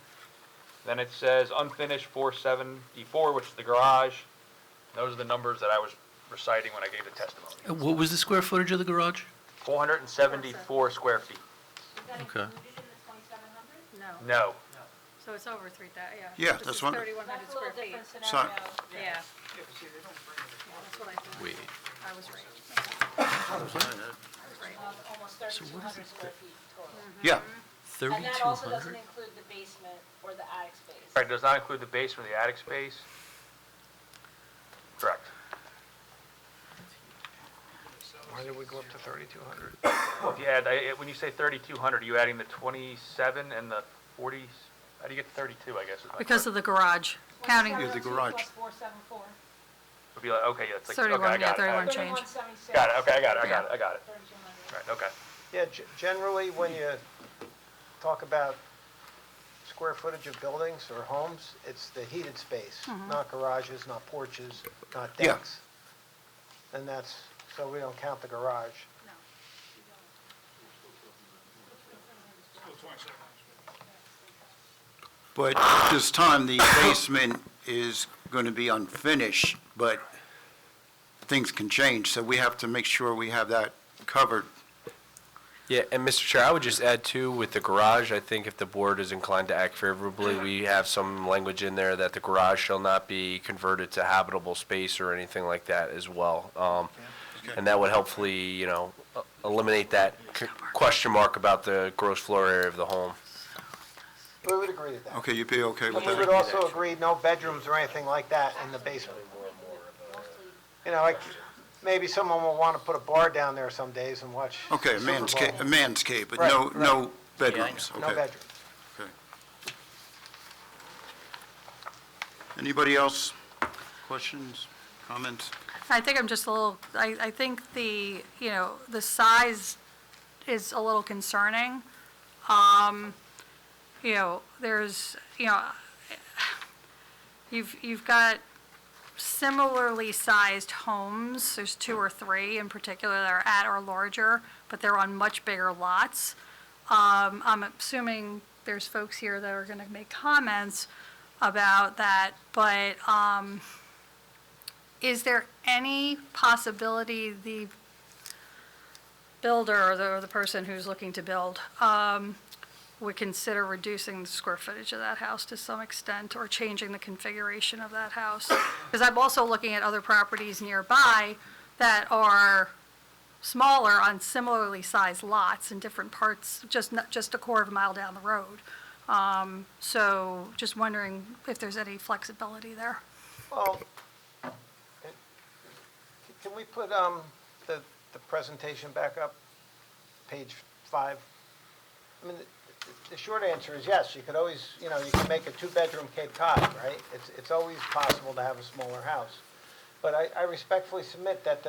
Then it says unfinished 474, which is the garage. Those are the numbers that I was reciting when I gave the testimony. What was the square footage of the garage? 474 square feet. Okay. No, No. so it's over 3,000, yeah. Yeah, This that's is what- 3,100 square feet. So- Yeah. That's what I thought. Wait. I was right. I was right. 3,200 square feet total. Yeah, And that also 3,200? doesn't include the basement or the attic space. Right, does not include the basement or the attic space? Correct. Why did we go up to 3,200? Well, if you add, when you say 3,200, are you adding the 27 and the 40s? How do you get to 32, I guess? is my Because of the garage, counting, Yeah, the garage. Plus 474. question. Would be like, okay, yeah, it's like, okay, 31, I yeah, got it. 31 change. 3176. Got it, okay, I got it, I got it, I got it. 3,200. Right, okay. Yeah, generally, when you talk about square footage of buildings or homes, it's the heated space, not garages, not porches, not Yeah. decks. And that's, so we don't count the garage. but at this time, the basement is going to be unfinished, but things can change, so we have to make sure we have that covered. Yeah, and Mr. Chair, I would just add too, with the garage, I think if the board is inclined to act favorably, we have some language in there that the garage shall not be converted to habitable space or anything like that as well. And that would hopefully, eliminate that question mark about the gross floor area of the home. We would agree with that. Okay, you'd be okay with But we would that? also agree, no bedrooms or anything like that in the basement. Like, maybe someone will want to put a bar down there some days and watch. Okay, a Super man's Bowl. cave, a man's cave, but Right, no, right. no bedrooms, No okay. bedrooms. Okay. Anybody else? Questions, comments? I think I'm just a little, I think the size is a little concerning. There's, you've got similarly sized homes, there's 2 or 3 in particular that are at or larger, but they're on much bigger lots. I'm assuming there's folks here that are gonna make comments about that, but, is there any possibility the builder or the person who's looking to build would consider reducing the square footage of that house to some extent or changing the configuration of that house? Because I'm also looking at other properties nearby that are smaller on similarly sized lots in different parts, just a quarter of a mile down the road. So just wondering if there's any flexibility there. Well, can we put the presentation back up, page 5? I mean, the short answer is yes, you could always, you can make a 2-bedroom Cape Cod, right? It's always possible to have a smaller house. But I respectfully submit that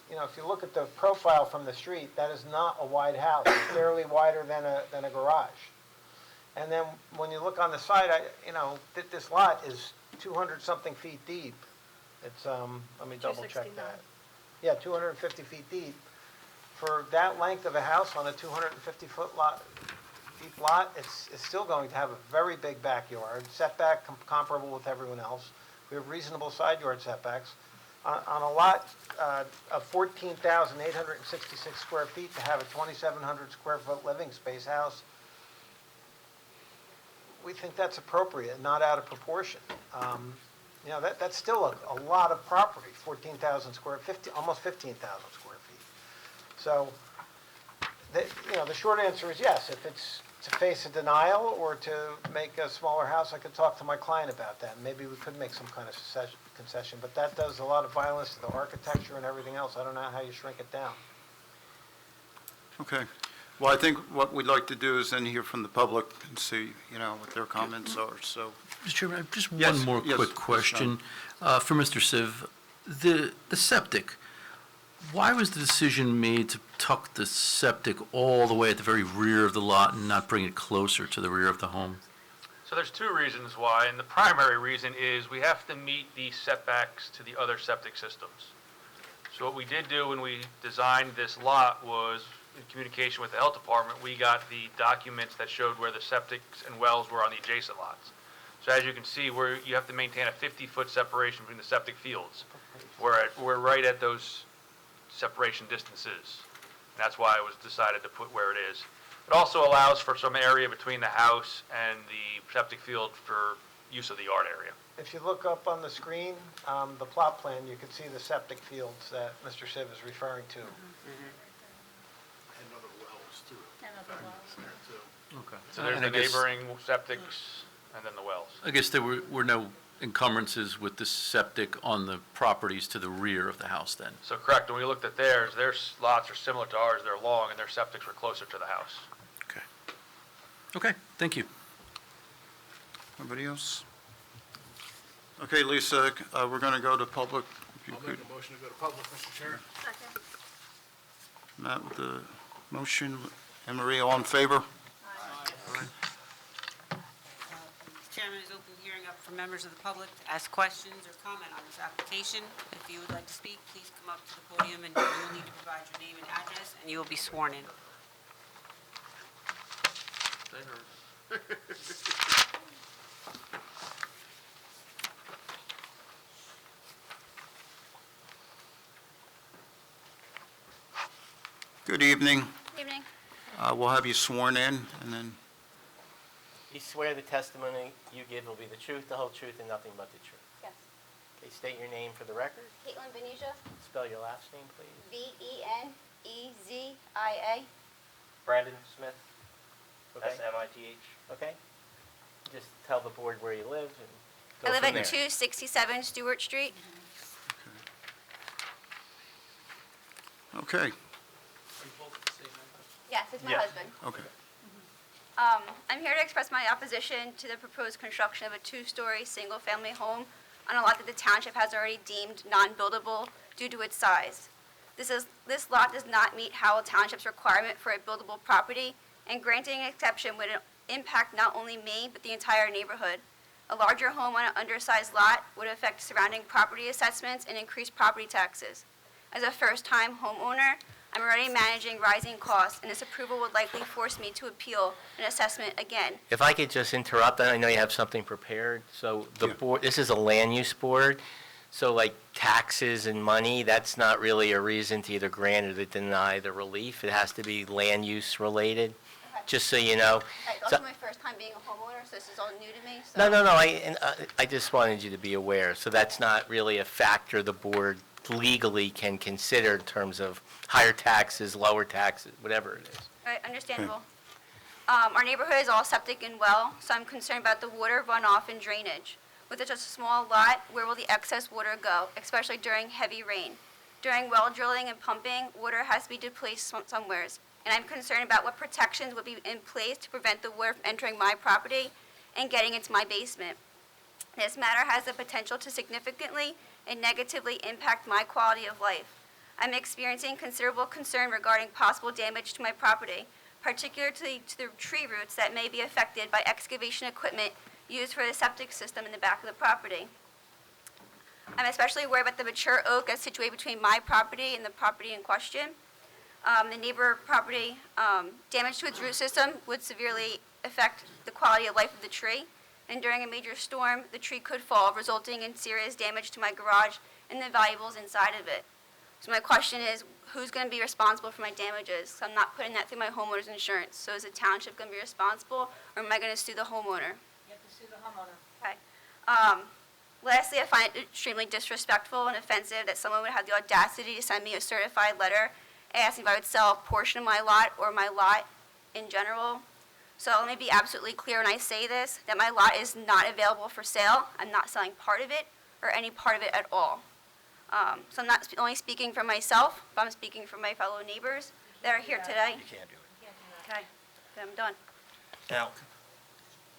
if you look at the profile from the street, that is not a wide house. It's barely wider than a garage. And then when you look on the side, this lot is 200-something feet deep. It's, let me double check 269. that. Yeah, 250 feet deep. For that length of a house on a 250-foot deep lot, it's still going to have a very big backyard, setback comparable with everyone else. We have reasonable side yard setbacks. On a lot of 14,866 square feet to have a 2,700 square foot living space house, we think that's appropriate, not out of proportion. That's still a lot of property, 14,000 almost 15,000 square feet. So, the short answer is yes. If it's to face a denial or to make a smaller house, I could talk to my client about that. Maybe we could make some kind of concession, but that does a lot of violence to the architecture and everything else. I don't know how you shrink it down. Okay. Well, I think what we'd like to do is then hear from the public and see, what their comments are, so. Mr. Chairman, just Yes, one more yes, quick yes, question for Mr. Siv. The septic, why was the decision made to tuck the septic all the way at the very rear of the lot and not bring it closer to the rear of the home? So there's 2 reasons why, and the primary reason is we have to meet the setbacks to the other septic systems. So what we did do when we designed this lot was, in communication with the health department, we got the documents that showed where the septics and wells were on the adjacent lots. So as you can see, you have to maintain a 50-foot separation between the septic fields. We're right at those separation distances. That's why it was decided to put where it is. It also allows for some area between the house and the septic field for use of the yard area. If you look up on the screen, the plot plan, you can see the septic fields that Mr. Siv is referring to. Okay. So there's And I the guess- neighboring septics and then the wells. I guess there were no encumbrances with the septic on the properties to the rear of the house then? So correct, when we looked at theirs, their lots are similar to ours, they're long, and their septics were closer to the house. Okay. Okay, thank you. Anybody else? Okay, Lisa, we're going to go to public. If you I'll could, make a motion to go to public, Mr. Chair. Matt with the motion, Anne Marie, all in favor? Mr. Chairman is open hearing up for members of the public to ask questions or comment on this application. If you would like to speak, please come up to the podium and you will need to provide your name and address, and you will be sworn in. Good evening. Evening. We'll have you sworn in, and then, You swear the testimony you give will be the truth, the whole truth, and nothing but the truth. Yes. Okay, state your name for the record. Caitlin Benesia, Spell your last name, please. Benezia. Brandon Smith. Okay. S-M-I-T-H. Okay. Just tell the board where you live and go I live from at there. 267 Stewart Street. okay, Yes, it's my Yes. husband. okay. I'm here to express my opposition to the proposed construction of a two-story, single-family home on a lot that the township has already deemed non-buildable due to its size. This lot does not meet Howell Township's requirement for a buildable property, and granting an exception would impact not only me, but the entire neighborhood. A larger home on an undersized lot would affect surrounding property assessments and increase property taxes. As a first-time homeowner, I'm already managing rising costs, and this approval would likely force me to appeal an assessment again. If I could just interrupt, I know you have something prepared. So the Yeah. board, this is a land use board, so like taxes and money, that's not really a reason to either grant or to deny the relief. It has to be land use related, Okay. just so you know. It's So- also my first time being a homeowner, so this is all new to me, so. No, I just wanted you to be aware. So that's not really a factor the board legally can consider in terms of higher taxes, lower taxes, whatever it is. All right, understandable. Our neighborhood is all septic and well, so I'm concerned about the water runoff and drainage. With such a small lot, where will the excess water go, especially during heavy rain? During well drilling and pumping, water has to be displaced somewheres, and I'm concerned about what protections would be in place to prevent the water from entering my property and getting into my basement. This matter has the potential to significantly and negatively impact my quality of life. I'm experiencing considerable concern regarding possible damage to my property, particularly to the tree roots that may be affected by excavation equipment used for the septic system in the back of the property. I'm especially worried about the mature oak that's situated between my property and the property in question. The neighbor property, damage to its root system would severely affect the quality of life of the tree. And during a major storm, the tree could fall, resulting in serious damage to my garage and the valuables inside of it. So my question is, who's going to be responsible for my damages? So I'm not putting that through my homeowner's insurance. So is the township going to be responsible, or am I going to sue the homeowner? You have to sue the homeowner. Okay. Lastly, I find it extremely disrespectful and offensive that someone would have the audacity to send me a certified letter asking if I would sell a portion of my lot or my lot in general. So let me be absolutely clear when I say this, that my lot is not available for sale. I'm not selling part of it or any part of it at all. So I'm not only speaking for myself, but I'm speaking for my fellow neighbors that are here today. You can't do it. Okay, then I'm done. Now,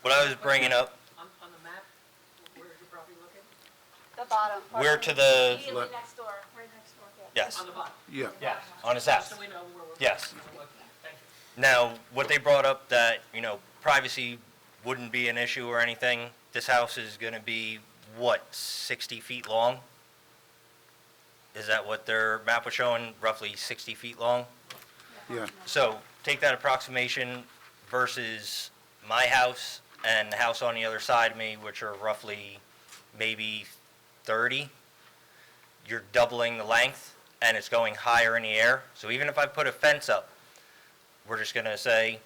what I was bringing up, On the map, where is your property located? The bottom. we're to the, Immediately next door, right next door. yes, On the bottom. Yeah, on the south. So we know where we're. Yes. Thank you. Now, what they brought up that, privacy wouldn't be an issue or anything, this house is going to be, 60 feet long? Is that what their map was showing, roughly 60 feet long? yeah. So take that approximation versus my house and the house on the other side of me, which are roughly maybe 30. You're doubling the length, and it's going higher in the air. So even if I put a fence up, we're just going to say,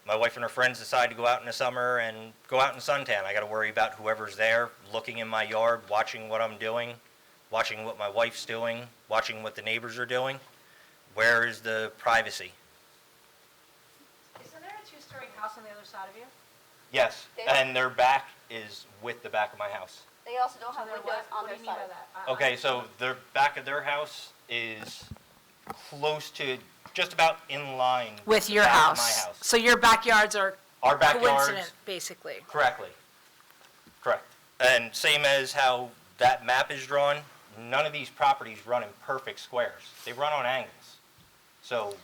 my wife and her friends decide to go out in the summer and go out in suntan. I got to worry about whoever's there, looking in my yard, watching what I'm doing, watching what my wife's doing, watching what the neighbors are doing. Where is the privacy? Isn't two-story house on the other side of you? Yes, and their back is with the back of my house. They also don't have windows on their side. Okay, so the back of their house is close to, just about in line. With your the back of house? my house. So your backyards are Our backyards, coincident, basically? correctly. Correct. And same as how that map is drawn, none of these properties run in perfect squares. They run on angles. So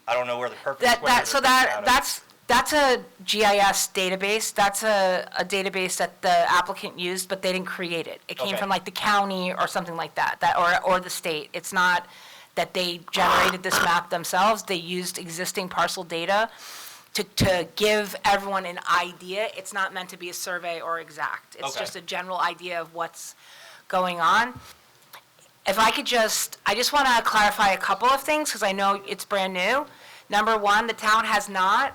I don't know where the perfect squares are coming out of. That's a GIS database. That's a database that the applicant used, but they didn't create it. It came Okay. from like the county or something like that, or the state. It's not that they generated this map themselves. They used existing parcel data to give everyone an idea. It's not meant to be a survey or exact. It's Okay. just a general idea of what's going on. If I could I just want to clarify a couple of things, because I know it's brand new. Number one, the town has not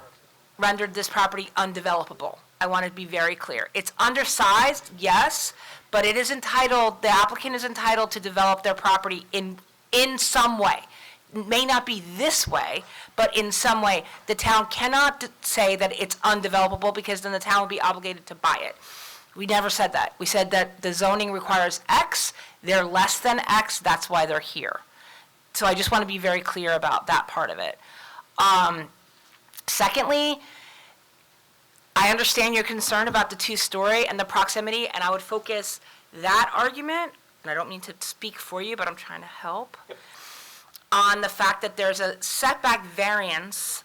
rendered this property undevelopable. I want to be very clear. It's undersized, yes, but it is entitled, the applicant is entitled to develop their property in some way. It may not be this way, but in some way. The town cannot say that it's undevelopable, because then the town would be obligated to buy it. We never said that. We said that the zoning requires X, they're less than X, that's why they're here. So I just want to be very clear about that part of it. Secondly, I understand your concern about the two-story and the proximity, and I would focus that argument, and I don't mean to speak for you, but I'm trying to help, on the fact that there's a setback variance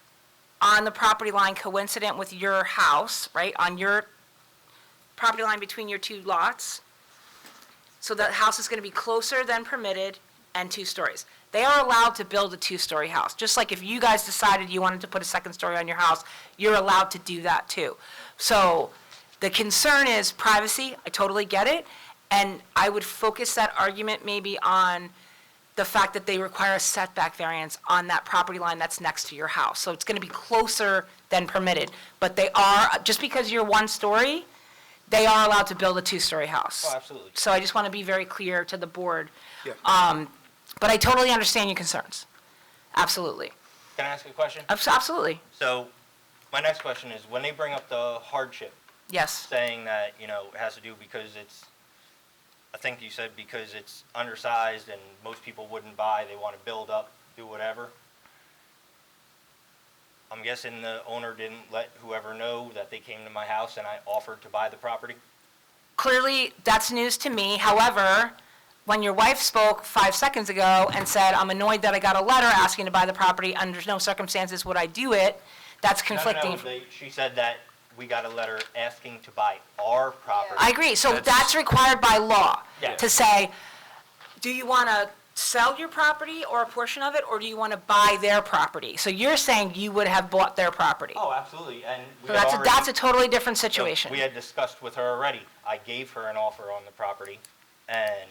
on the property line coincident with your house, right, on your property line between your two lots. So that house is going to be closer than permitted and 2 stories. They are allowed to build a 2-story house. Just like if you guys decided you wanted to put a 2nd story on your house, you're allowed to do that too. So the concern is privacy. I totally get it. And I would focus that argument maybe on the fact that they require a setback variance on that property line that's next to your house. So it's going to be closer than permitted. But they are, just because you're 1 story, they are allowed to build a 2-story house. Oh, absolutely. So I just want to be very clear to the board. Yeah. But I totally understand your concerns. Absolutely. Can I ask a question? Absolutely. So my next question is, when they bring up the hardship, Yes. saying that, it has to do because it's, I think you said because it's undersized and most people wouldn't buy, they want to build up, do whatever. I'm guessing the owner didn't let whoever know that they came to my house and I offered to buy the property? Clearly, that's news to me. However, when your wife spoke 5 seconds ago and said, I'm annoyed that I got a letter asking to buy the property, under no circumstances would I do it, that's conflicting. No, she said that we got a letter asking to buy our property. I agree. So that's required by law. Yeah. To say, do you want to sell your property or a portion of it, or do you want to buy their property? So you're saying you would have bought their property. Oh, absolutely, and we So had that's already. a totally different situation. We had discussed with her already. I gave her an offer on the property, and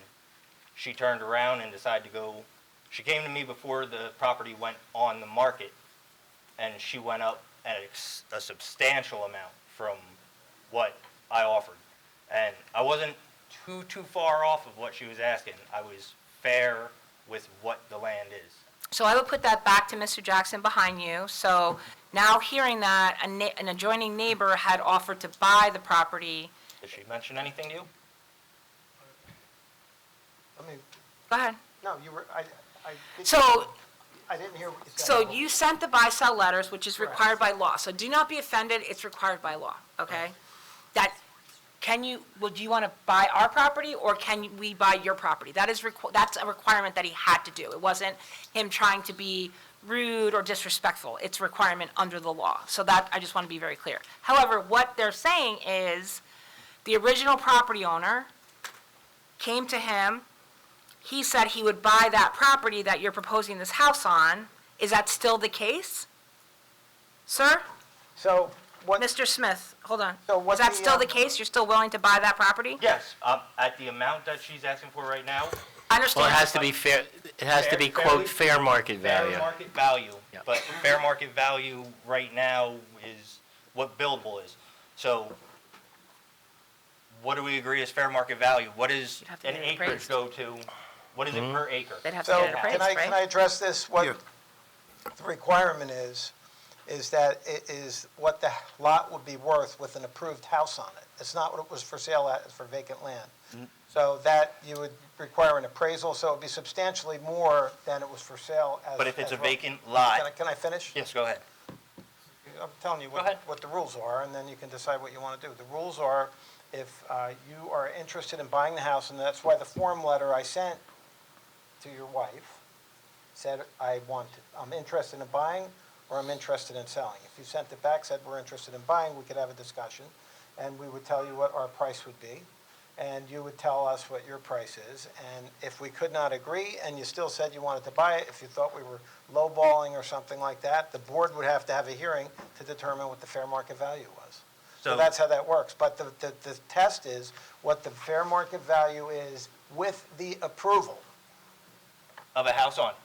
she turned around and decided to go, she came to me before the property went on the market, and she went up at a substantial amount from what I offered. And I wasn't too far off of what she was asking. I was fair with what the land is. So I would put that back to Mr. Jackson behind you. So now hearing that an adjoining neighbor had offered to buy the property. Did she mention anything to you? I mean, Go ahead. no, you were, I think- So, I didn't hear what you said. so you sent the buy-sell letters, which is required by law. So do not be offended, it's required by law, okay? That, do you want to buy our property, or can we buy your property? That's a requirement that he had to do. It wasn't him trying to be rude or disrespectful. It's a requirement under the law. So that, I just want to be very clear. However, what they're saying is, the original property owner came to him, he said he would buy that property that you're proposing this house on. Is that still the case? Sir? So what, Mr. Smith, hold on. So Is what's that the, still the case? You're still willing to buy that property? Yes, at the amount that she's asking for right now, I Well, understand. it has to be fair, it has to be quote, fair market value. fair market value. Yep. But fair market value right now is what buildable is. So what do we agree is fair market value? What is You'd have to an get it acreage appraised. go to? What is it per acre? They'd have to so get it appraised, can I right? address this? What Yeah. the requirement is, is that it is what the lot would be worth with an approved house on it. It's not what it was for sale at, it's for vacant land. So that you would require an appraisal, so it would be substantially more than it was for sale as. But if it's a as well. vacant lot, Can I finish? yes, go ahead. I'm telling you Go ahead. what the rules are, and then you can decide what you want to do. The rules are, if you are interested in buying the house, and that's why the form letter I sent to your wife said, I'm interested in buying, or I'm interested in selling. If you sent it back, said, we're interested in buying, we could have a discussion, and we would tell you what our price would be, and you would tell us what your price is, and if we could not agree, and you still said you wanted to buy it, if you thought we were lowballing or something like that, the board would have to have a hearing to determine what the fair market value was. So that's how that works. But the test is what the fair market value is with the approval, Of a house on it.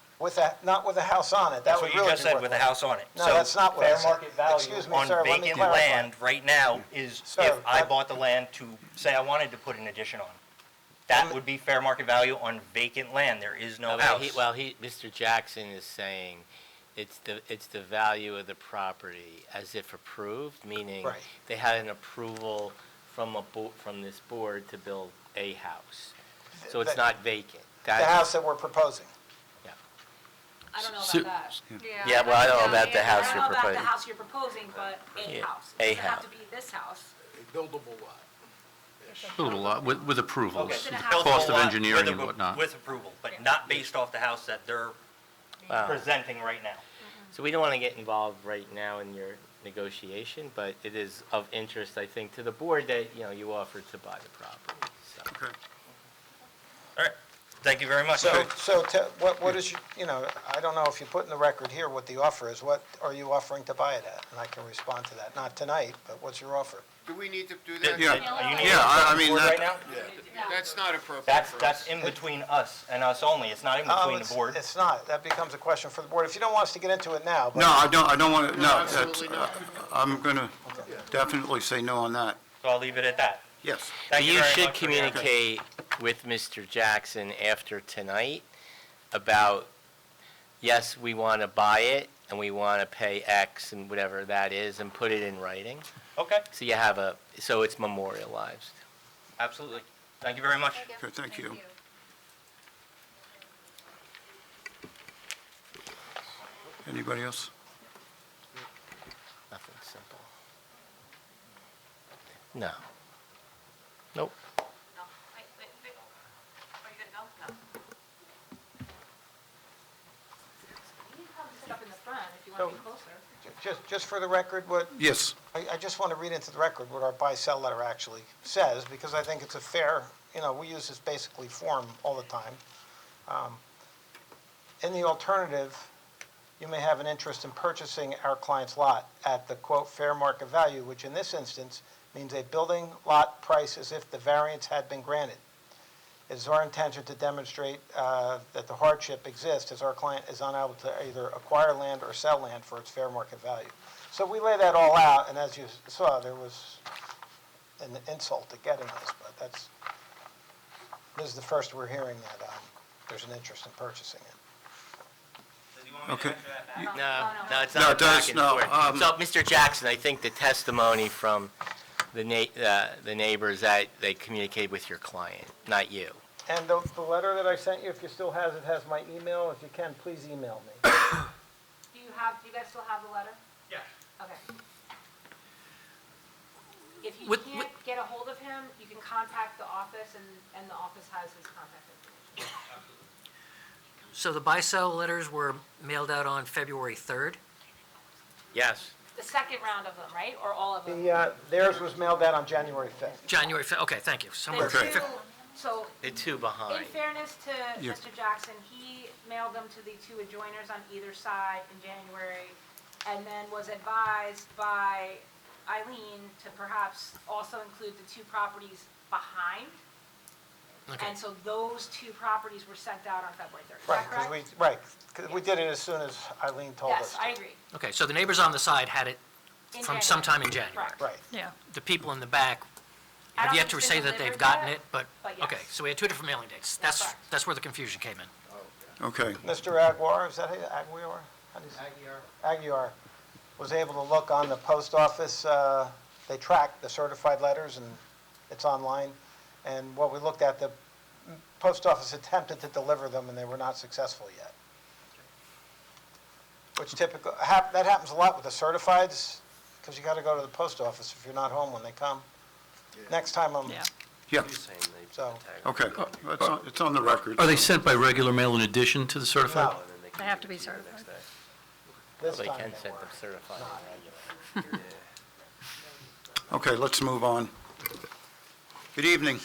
not with a house on it. That That's would what you really just be said, with a worthless. house on it. No, that's not what I Fair said. market value Excuse me, on sir, let me vacant clarify. land right now is Sir, if I that- bought the land to, say I wanted to put an addition on. That would be fair market value on vacant land. There is no house. Mr. Jackson is saying it's the value of the property as if approved, meaning Right. they had an approval from this board to build a house. So it's The- not vacant. The house that we're proposing. I don't know So- about that. Yeah, well, I don't know about the house I you're don't know about proposing. the house you're proposing, but a Yeah, house. a It doesn't have house. to be this house. Buildable lot. Buildable lot with approvals, Okay. the Buildable cost of Lot engineering with and a- whatnot. With approval, but not based off the house that they're Wow. presenting right now. So we don't want to get involved right now in your negotiation, but it is of interest, I think, to the board that, you offered to buy the property, so. Okay. All right, thank you very much. What is, I don't know if you put in the record here what the offer is. What are you offering to buy it at? And I can respond to that. Not tonight, but what's your offer? Do we need to do Did- that? Yeah. Are you needing Yeah, I to mean, board that- right now? That's not appropriate That's, for us. that's in between us and us only. It's not in between the board. It's not. That becomes a question for the board. If you don't want us to get into it now, but. No, I don't want to, no. absolutely not. I'm going to definitely say no on that. So I'll leave it at that. Yes. Thank you You very should much for the answer. communicate with Mr. Jackson after tonight about, yes, we want to buy it, and we want to pay X and whatever that is, and put it in writing. Okay, So so it's memorialized. absolutely. Thank you very much. Okay, thank you. Anybody else? Nothing simple. No. Nope. No. Wait. Are you gonna go? No. You can come sit up in the front if you want to be closer. Just for the record, Yes. I just want to read into the record what our buy-sell letter actually says, because I think it's a fair, we use this basically form all the time. In the alternative, you may have an interest in purchasing our client's lot at the quote fair market value, which in this instance means a building lot price as if the variance had been granted. It is our intention to demonstrate that the hardship exists as our client is unable to either acquire land or sell land for its fair market value. So we lay that all out, and as you saw, there was an insult to getting this, but this is the first we're hearing that there's an interest in purchasing it. Okay. No, it's No, not it does, back and no, forth. So, Mr. Jackson, I think the testimony from the neighbors that they communicated with your client, not you. And the letter that I sent you, if you still has it, has my email. If you can, please email me. Do you guys still have the letter? Yes. Okay. If you With- can't get a hold of him, you can contact the office, and the office has his contact information. So the buy-sell letters were mailed out on February 3rd? Yes. The second round of them, right? Or all of them? Theirs was mailed out on January 5th. January 5th, okay, thank you. The Somewhere. Okay. So, The two in behind. fairness to Yeah. Mr. Jackson, he mailed them to the two adjoiners on either side in January, and then was advised by Eileen to perhaps also include the two properties behind. Okay. And so those two properties were sent out on February 3rd. Is Right, that correct? because we did it as soon as Eileen told us. Yes, I agree. Okay, so the neighbors on the side had it In from January. sometime in January. Correct. Right. Yeah. The people in the back I have don't yet think to it's say been that they've delivered gotten yet, it, but, but okay, yes. so we had two different mailing dates. That's correct. That's where the confusion came in. Okay. Mr. Aguirre, is that how you, Aguirre? How do you say it? Aguirre. was able to look on the post office. They track the certified letters, and it's online. And what we looked at, the post office attempted to deliver them, and they were not successful yet. Which typically, that happens a lot with the certifieds, because you got to go to the post office if you're not home when they come. Next time I'm, Yeah, so, okay. It's on the record. Are they sent by regular mail in addition to the certified? no, They have to be certified. this They time can they send them weren't. certified. Okay, let's move on. Good evening.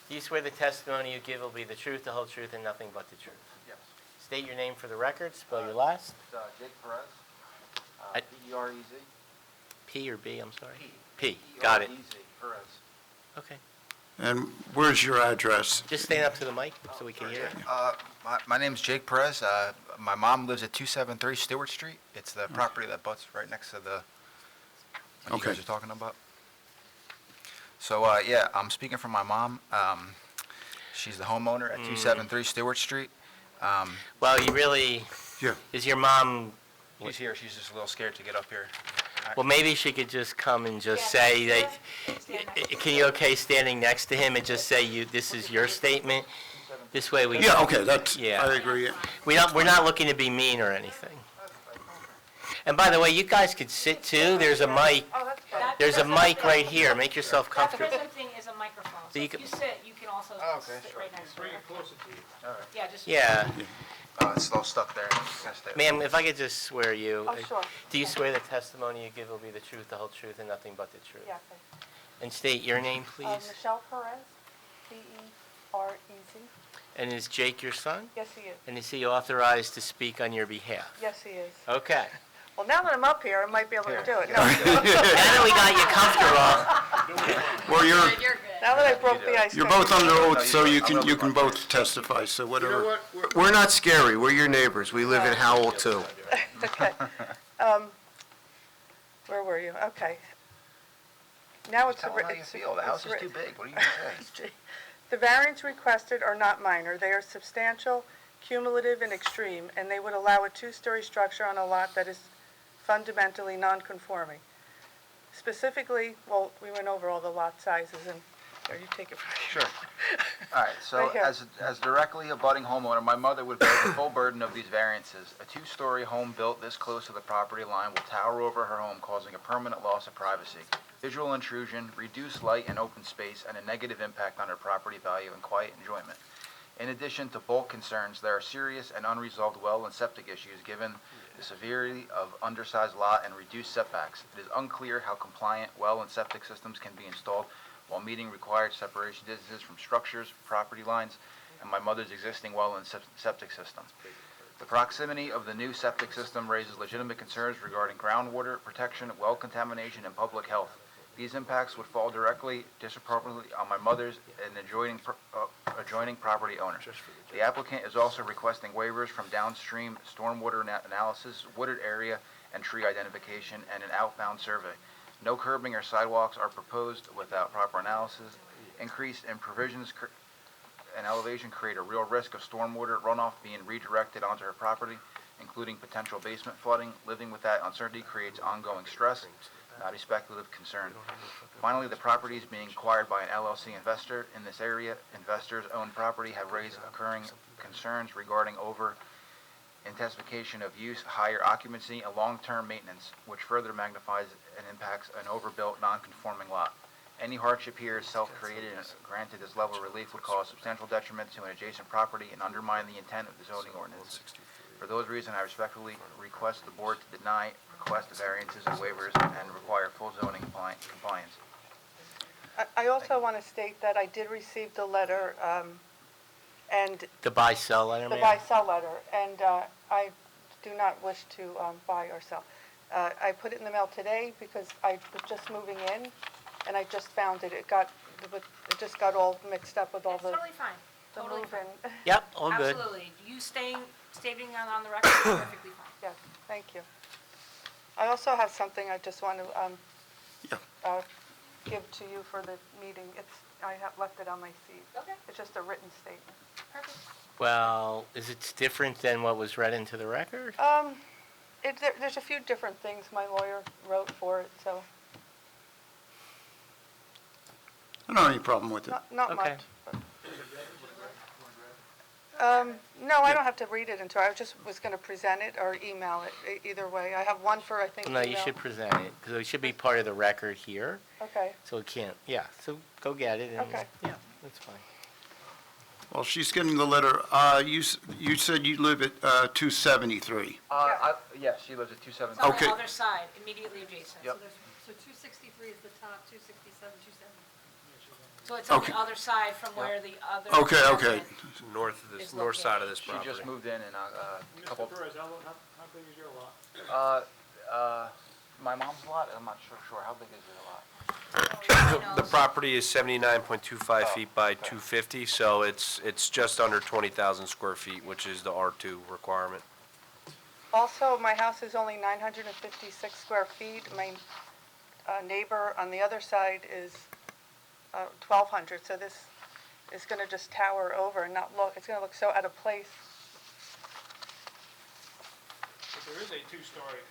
Do you swear the testimony you give will be the truth, the whole truth, and nothing but the truth? Yes. State your name for the record, spell your last. Jake Perez, I- P-E-R-E-Z. P or B, I'm sorry? P, got it. P-E-R-E-Z, Perez. Okay. And where's your address? Just stand up to the mic so we can hear it. My name's Jake Perez. My mom lives at 273 Stewart Street. It's the property that butts right next to the one you Okay. guys are talking about. So, yeah, I'm speaking for my mom. She's the homeowner at 273 Stewart Street. Well, you really, Yeah. is your mom, She's here. She's just a little scared to get up here. well, maybe she could just come and just say that, can you, okay, standing next to him and just say this is your statement? This way we. Yeah, okay, that's, Yeah. I agree. We're not looking to be mean or anything. And by the way, you guys could sit too, there's a mic, there's a mic right here, make yourself That comfortable. prison thing is a microphone, so So you if can- you sit, you can also Oh, okay, sit sure. right next to it. All right. Yeah, just. Yeah, It's all stuck there. Gotta stay- ma'am, if I could just swear you. Oh, sure. Do you swear the testimony you give will be the truth, the whole truth, and nothing but the truth? Yes. And state your name, please. Michelle Perez, P-E-R-E-Z. And is Jake your son? Yes, he is. And is he authorized to speak on your behalf? Yes, he is. Okay. Well, now that I'm up here, I might be able to do it. Now that we got you comfortable, Well, Now that I broke the ice. you're both under oath, so you can both testify, so whatever. We're not scary, we're your neighbors, we live in Howell too. Okay. Where were you? Okay. Now it's. Tell them how you feel. The house is too big. What are you gonna say? The variants requested are not minor. They are substantial, cumulative, and extreme, and they would allow a two-story structure on a lot that is fundamentally non-conforming. Specifically, well, we went over all the lot sizes, and here, you take it from here. Sure. All right, so Right here. as directly abutting homeowner, my mother would bear the full burden of these variances. A two-story home built this close to the property line will tower over her home, causing a permanent loss of privacy, visual intrusion, reduced light and open space, and a negative impact on her property value and quiet enjoyment. In addition to bulk concerns, there are serious and unresolved well and septic issues given the severity of undersized lot and reduced setbacks. It is unclear how compliant well and septic systems can be installed while meeting required separation distances from structures, property lines, and my mother's existing well and septic system. The proximity of the new septic system raises legitimate concerns regarding groundwater protection, well contamination, and public health. These impacts would fall directly, disproportionately on my mother's and adjoining property owner. The applicant is also requesting waivers from downstream stormwater analysis, wooded area, and tree identification, and an outbound survey. No curbing or sidewalks are proposed without proper analysis. Increase in provisions and elevation create a real risk of stormwater runoff being redirected onto her property, including potential basement flooding. Living with that uncertainty creates ongoing stress, not a speculative concern. Finally, the property is being acquired by an LLC investor. In this area, investors' owned property have raised occurring concerns regarding intensification of use, higher occupancy, and long-term maintenance, which further magnifies and impacts an overbuilt, non-conforming lot. Any hardship here is self-created, and granted this level of relief would cause substantial detriment to an adjacent property and undermine the intent of the zoning ordinance. For those reasons, I respectfully request the board to deny request of variances and waivers and require full zoning compliance. I also want to state that I did receive the letter, and the buy-sell letter, the ma'am? buy-sell letter, and I do not wish to buy or sell. I put it in the mail today because I was just moving in, and I just found it. It just got all mixed up with all It's the totally fine, totally fine. move-in. Yep, all good. Absolutely. You stating on the record is perfectly fine. Yes, thank you. I also have something I just want to give to you for the meeting. I have left it on my seat. Okay. It's just a written statement. Perfect. Well, is it different than what was read into the record? There's a few different things my lawyer wrote for it, so I don't have any problem with it. not Okay. much. No, I don't have to read it until, I just was going to present it or email it, either way. I have one for, I think, No, email. you should present it, because it should be part of the record here, Okay, so it can't, yeah, so go get it, and, Okay. yeah, that's fine. Well, she's getting the letter. You said you live at 273. Yes, she lives at 270. It's on Okay. the other side, immediately adjacent. Yep. So 263 is the top, 267, 270. So it's on Okay. the other side from where the other. Okay, okay. North of Is this, north side of located. this She property. just moved in a couple. Mr. Perez, how big is your lot? My mom's lot, I'm not sure, how big is your lot? The property is 79.25 feet by 250, so it's just under 20,000 square feet, which is the R2 requirement. also, my house is only 956 square feet. My neighbor on the other side is 1,200, so this is going to just tower over and not look, it's going to look so out of place. But there is a two-story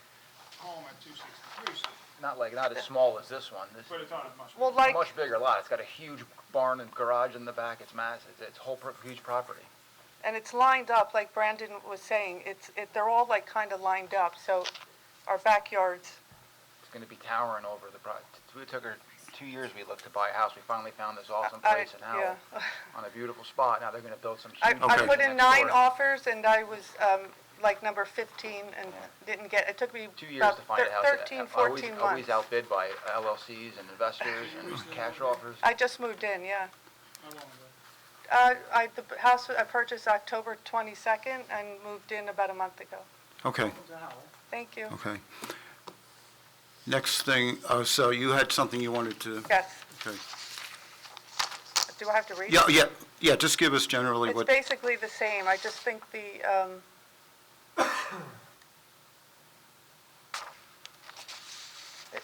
home at 263, so, Not as small as this one. This but it's not as much. Well, is a like, much bigger lot. It's got a huge barn and garage in the back. It's massive. It's a huge property. and it's lined up, like Brandon was saying, they're all like kind of lined up, so our backyards, It's going to be towering over the project. It took her 2 years we looked to buy a house. We finally found this awesome place in Howell on a beautiful spot. Now they're going to build some huge. I put in 9 door. offers, and I was like number 15 and didn't get, it took me 2 years about to find a house. 13, 14 months. Always outbid by LLCs and investors and cash offers. I just moved in, yeah. How long ago? The house I purchased October 22nd and moved in about a month ago. Okay, Thank you. okay. Next thing, so you had something you wanted to, Yes. okay. Do I have to read it? Yeah, just give us generally It's what, basically the same. I just think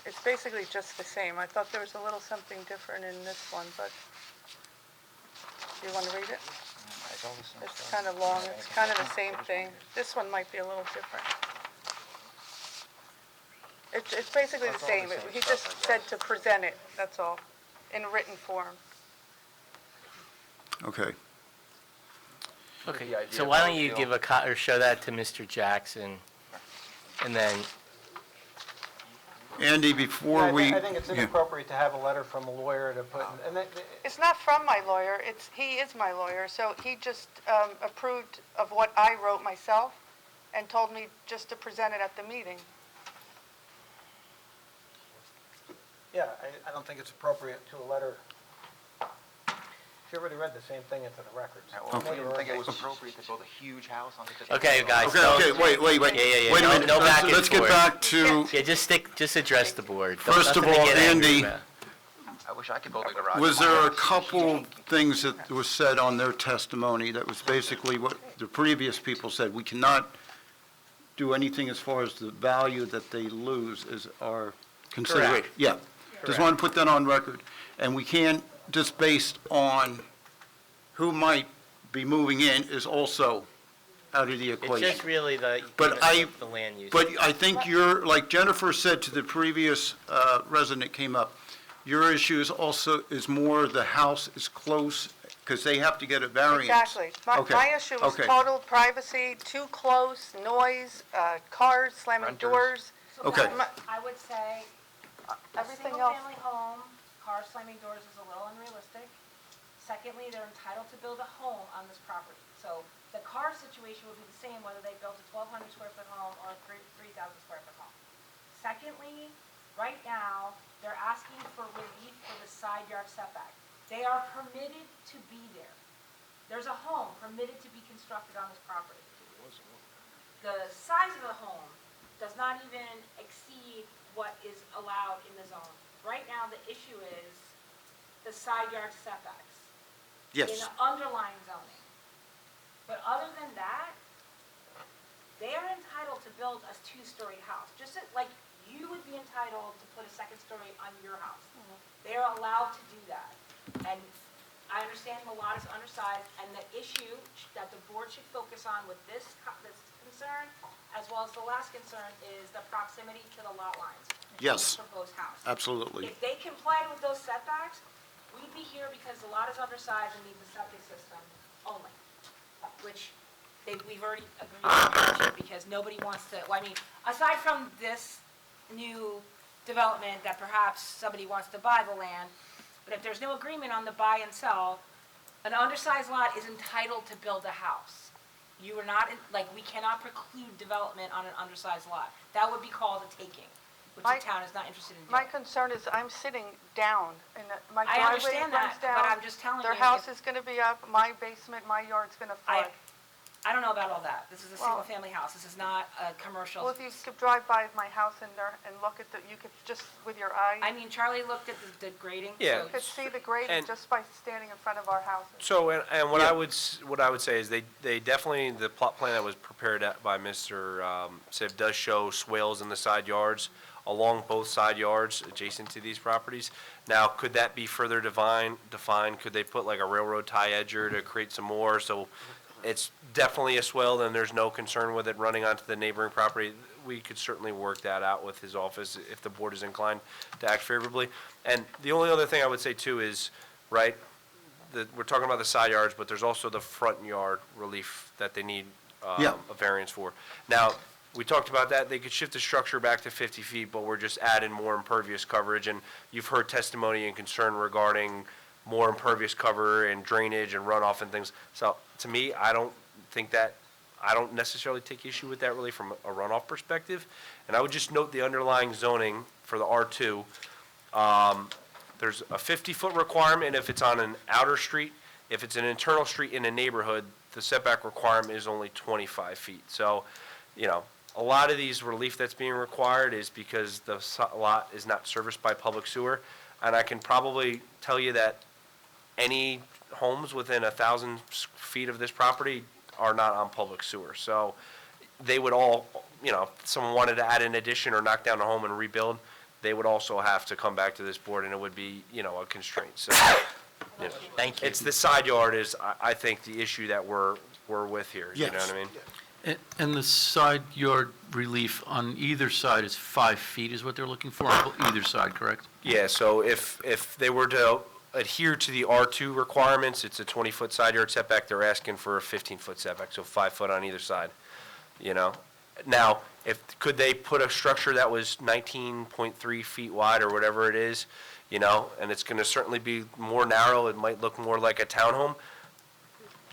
it's basically just the same. I thought there was a little something different in this one, but do you want to read it? It's kind of long. It's kind of the same thing. This one might be a little different. It's basically the same. He just said to present it, that's all, in written form. okay. Okay, the idea so of why how don't we you feel. give or show that to Mr. Jackson, and then, Andy, before we... I think it's yeah. inappropriate to have a letter from a lawyer to put, and It's not from my lawyer, he is my lawyer, so he just approved of what I wrote myself and told me just to present it at the meeting. yeah, I don't think it's appropriate to a letter. She already read the same thing into the records. I didn't think it was appropriate to build a huge house on such a. okay, guys. Okay, wait. Yeah. Wait a minute. No back and Let's get forth. back to, Yeah, just address the board. Don't- first of nothing to all, get angry Andy, about. I wish I could build a garage. was in my there a house. couple things that was said on their testimony that was basically what the previous people said? We cannot do anything as far as the value that they lose is our consideration. Correct. Yeah, just want to put that on record. And we can't, just based on who might be moving in is also out of the It's equation. just really the land use. But I think you're, like Jennifer said to the previous resident that came up, your issue is also, is more the house is close, because they have to get a variance. Exactly. Okay, My issue was okay. total privacy, too close, noise, cars slamming Renters. doors. Okay. I would say, a Everything else. single-family home, car slamming doors is a little unrealistic. Secondly, they're entitled to build a home on this property. So the car situation would be the same whether they built a 1,200 square foot home or a 3,000 square foot home. Secondly, right now, they're asking for relief for the side yard setback. They are permitted to be there. There's a home permitted to be constructed on this property. The size of the home does not even exceed what is allowed in the zone. Right now, the issue is the side yard setbacks. Yes. In underlying zoning. But other than that, they are entitled to build a two-story house, just like you would be entitled to put a second story on your house. They are allowed to do that. And I understand the lot is undersized, and the issue that the board should focus on with this concern, as well as the last concern, is the proximity to the lot lines. Yes. of the proposed house. Absolutely. If they complied with those setbacks, we'd be here because the lot is undersized and needs a septic system only, which we've already agreed to, because nobody wants to, well, I mean, aside from this new development that perhaps somebody wants to buy the land, but if there's no agreement on the buy and sell, an undersized lot is entitled to build a house. You are not, we cannot preclude development on an undersized lot. That would be called a taking, which the town is not interested in My doing. concern is I'm sitting down, and my I driveway understand runs that, down. but I'm just telling you. Their house is going to be up, my basement, my yard's going to flood. I don't know about all that. This is a Well- single-family house. This is not a commercial. Well, if you could drive by my house and look at you could just, with your eye, I mean, Charlie looked at the grading. Yeah. so you could see the grading And- just by standing in front of our houses. So, and what I would say is they definitely, the plot plan that was prepared by Mr. Siv does show swales in the side yards, along both side yards adjacent to these properties. Now, could that be further defined? Could they put like a railroad tie edger to create some more? So it's definitely a swale, then there's no concern with it running onto the neighboring property. We could certainly work that out with his office if the board is inclined to act favorably. And the only other thing I would say too is, right, we're talking about the side yards, but there's also the front yard relief that they need Yeah. a variance for. Now, we talked about that, they could shift the structure back to 50 feet, but we're just adding more impervious coverage, and you've heard testimony and concern regarding more impervious cover and drainage and runoff and things. So, to me, I don't necessarily take issue with that really from a runoff perspective. And I would just note the underlying zoning for the R2. There's a 50-foot requirement if it's on an outer street. If it's an internal street in a neighborhood, the setback requirement is only 25 feet. So, a lot of these relief that's being required is because the lot is not serviced by public sewer. And I can probably tell you that any homes within 1,000 feet of this property are not on public sewer. So they would all, if someone wanted to add an addition or knock down a home and rebuild, they would also have to come back to this board, and it would be, a constraint. So Thank you. it's the side yard is, I think, the issue that we're with here. You know Yes. what I mean? And the side yard relief on either side is 5 feet is what they're looking for on either side, correct? Yeah, so if they were to adhere to the R2 requirements, it's a 20-foot side yard setback. They're asking for a 15-foot setback, so 5 foot on either side, Now, could they put a structure that was 19.3 feet wide or whatever it is, and it's going to certainly be more narrow, it might look more like a townhome,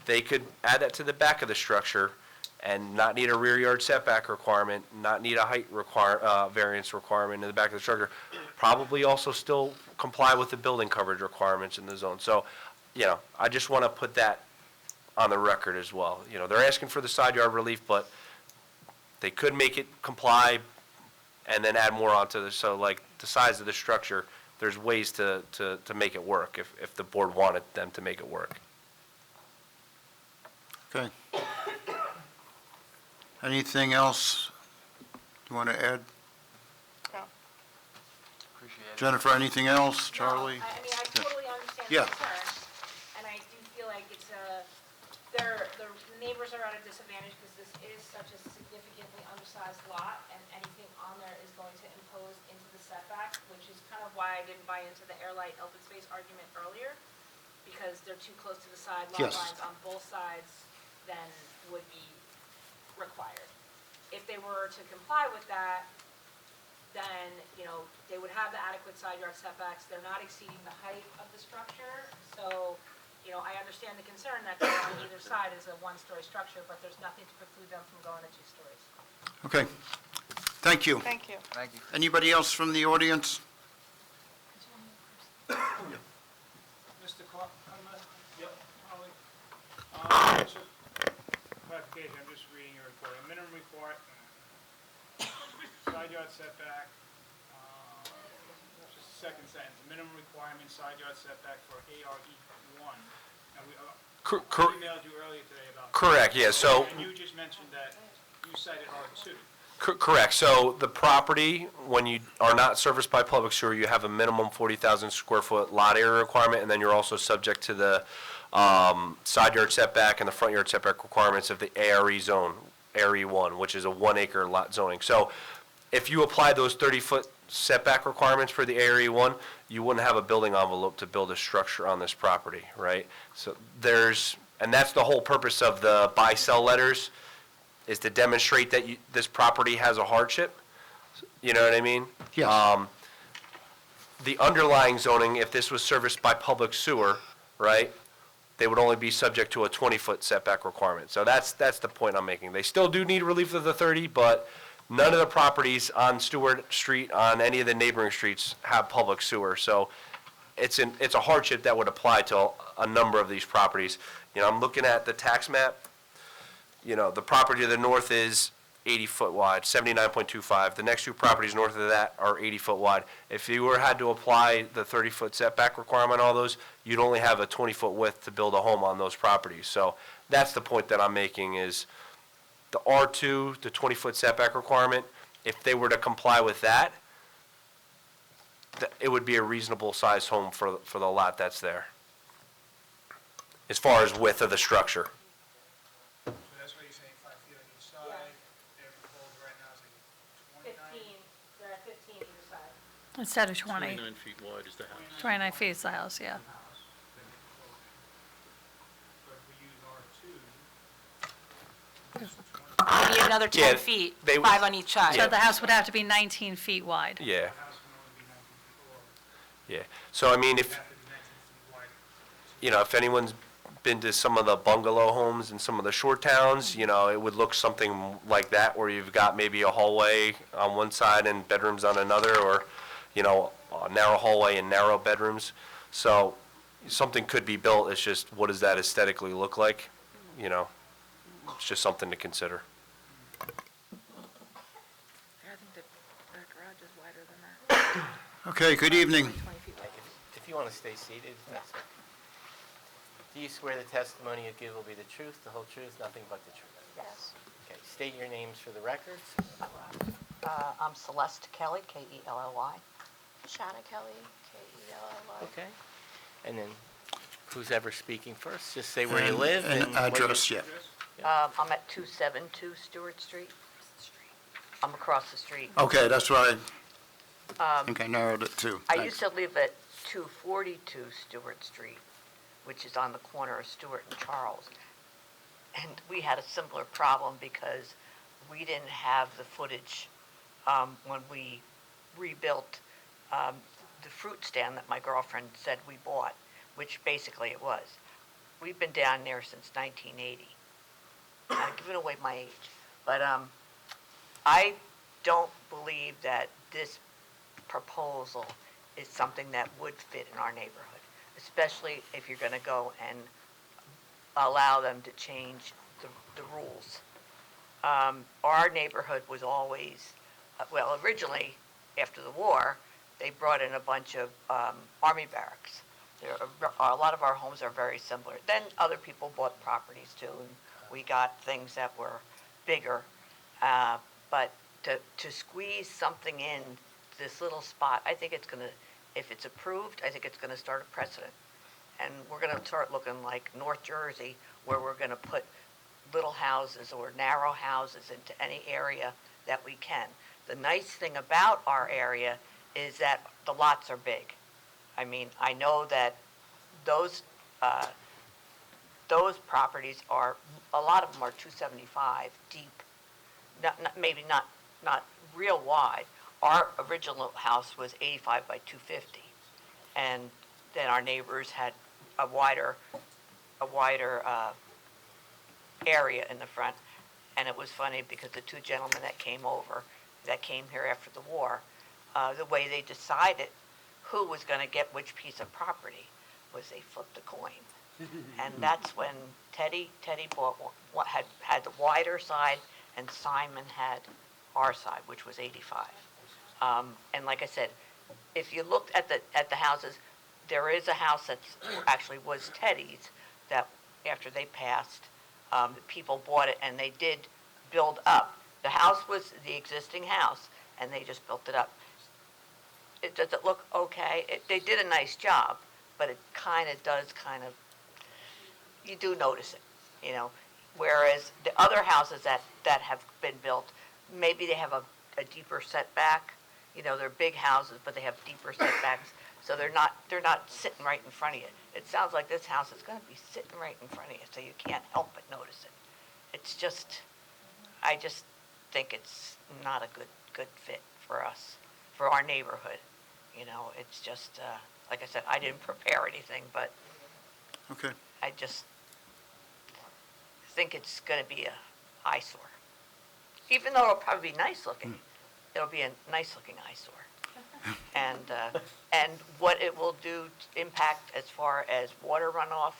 they could add that to the back of the structure and not need a rear yard setback requirement, not need a height variance requirement in the back of the structure, probably also still comply with the building coverage requirements in the zone. So, I just want to put that on the record as well. They're asking for the side yard relief, but they could make it comply and then add more onto the, so like the size of the structure, there's ways to make it work if the board wanted them to make it work. Okay. Anything else you want to add? No. Jennifer, anything else? Charlie? No, I mean, I totally understand Yeah. the concern, and I do feel like it's the neighbors are at a disadvantage because this is such a significantly undersized lot, and anything on there is going to impose into the setback, which is kind of why I didn't buy into the airlight open space argument earlier, because they're too close to the side lot Yes. lines on both sides, then would be required. If they were to comply with that, then, they would have the adequate side yard setbacks. They're not exceeding the height of the structure. So, I understand the concern that on either side is a one-story structure, but there's nothing to preclude them from going to 2 stories. Okay. Thank you. Thank you. Thank you. Anybody else from the audience? Mr. Clark, yep, just a clarification, I'm just reading your report. A minimum report, side yard setback, just the second sentence, minimum requirement side yard setback for ARE1. And we emailed you earlier today about. Correct, yeah, so. And you just mentioned that you cited R2. Correct. So the property, when you are not serviced by public sewer, you have a minimum 40,000 square foot lot area requirement, and then you're also subject to the side yard setback and the front yard setback requirements of the ARE zone. Area 1, which is a 1-acre lot zoning. So if you apply those 30-foot setback requirements for the Area 1, you wouldn't have a building envelope to build a structure on this property, right? So and that's the whole purpose of the buy-sell letters, is to demonstrate that this property has a hardship. You know what I mean? Yes. The underlying zoning, if this was serviced by public sewer, right, they would only be subject to a 20-foot setback requirement. So that's the point I'm making. They still do need relief of the 30, but none of the properties on Stewart Street, on any of the neighboring streets, have public sewer. So it's a hardship that would apply to a number of these properties. You know, I'm looking at the tax map. You know, the property to the north is 80-foot wide, 79.25. The next two properties north of that are 80-foot wide. If you had to apply the 30-foot setback requirement on all those, you'd only have a 20-foot width to build a home on those properties. So that's the point that I'm making, is the R2, the 20-foot setback requirement, if they were to comply with that, it would be a reasonable sized home for the lot that's there, as far as width of the structure. So that's what you're saying, 5 feet on each side, their proposal right now is like 29? They're at 15 either side. Instead of 20. 29 feet wide is the house. 29 feet is the house, yeah. But if we use R2, Maybe another 10 Yeah, feet, they- 5 on each side. So the house would have to be 19 feet wide. Yeah, the house can only be 19 feet yeah. So I mean, or if, have to be 19 feet wide. you know, if anyone's been to some of the bungalow homes in some of the shore towns, you know, it would look something like that, where you've got maybe a hallway on one side and bedrooms on another, or, you know, a narrow hallway and narrow bedrooms. So something could be built, it's just, what does that aesthetically look like? You know, it's just something to consider. I think the garage is wider than that. Okay, good evening. If you want to stay seated, that's okay. Do you swear the testimony you give will be the truth, the whole truth, nothing but the truth? Yes. Okay, state your names for the records. I'm Celeste Kelly, K-E-L-L-Y. Shanna Kelly, Kelly. Okay. And then, who's ever speaking first? Just say where you live And and what your- address, yeah. I'm at 272 Stewart Street. I'm across the street. Okay, that's what I think I narrowed it to. I Thanks. used to live at 242 Stewart Street, which is on the corner of Stewart and Charles. And we had a similar problem because we didn't have the footage when we rebuilt the fruit stand that my girlfriend said we bought, which basically it was. We've been down there since 1980. I'm giving away my age. But I don't believe that this proposal is something that would fit in our neighborhood, especially if you're going to go and allow them to change the rules. Our neighborhood was always, well, originally, after the war, they brought in a bunch of army barracks. A lot of our homes are very similar. Then other people bought properties too, and we got things that were bigger. But to squeeze something in this little spot, I think it's going to, if it's approved, I think it's going to start a precedent. And we're going to start looking like North Jersey, where we're going to put little houses or narrow houses into any area that we can. The nice thing about our area is that the lots are big. I mean, I know that those properties are, a lot of them are 275 deep, maybe not real wide. Our original house was 85 by 250, and then our neighbors had a wider area in the front. And it was funny because the two gentlemen that came here after the war, the way they decided who was going to get which piece of property was they flipped a coin. And that's when Teddy bought what had the wider side, and Simon had our side, which was 85. And like I said, if you looked at the houses, there is a house that actually was Teddy's that after they passed, people bought it and they did build up. The house was the existing house and they just built it up. Does it look okay? They did a nice job, but it kind of, you do notice it, you know. Whereas the other houses that have been built, maybe they have a deeper setback. You know, they're big houses, but they have deeper setbacks, so they're not sitting right in front of you. It sounds like this house is gonna be sitting right in front of you, so you can't help but notice it. It's just, I just think it's not a good fit for us, for our neighborhood. You know, it's just, like I said, I didn't prepare anything, but Okay. I just think it's gonna be a eyesore. Even though it'll probably be nice looking, it'll be a nice looking eyesore. And what it will do to impact as far as water runoff,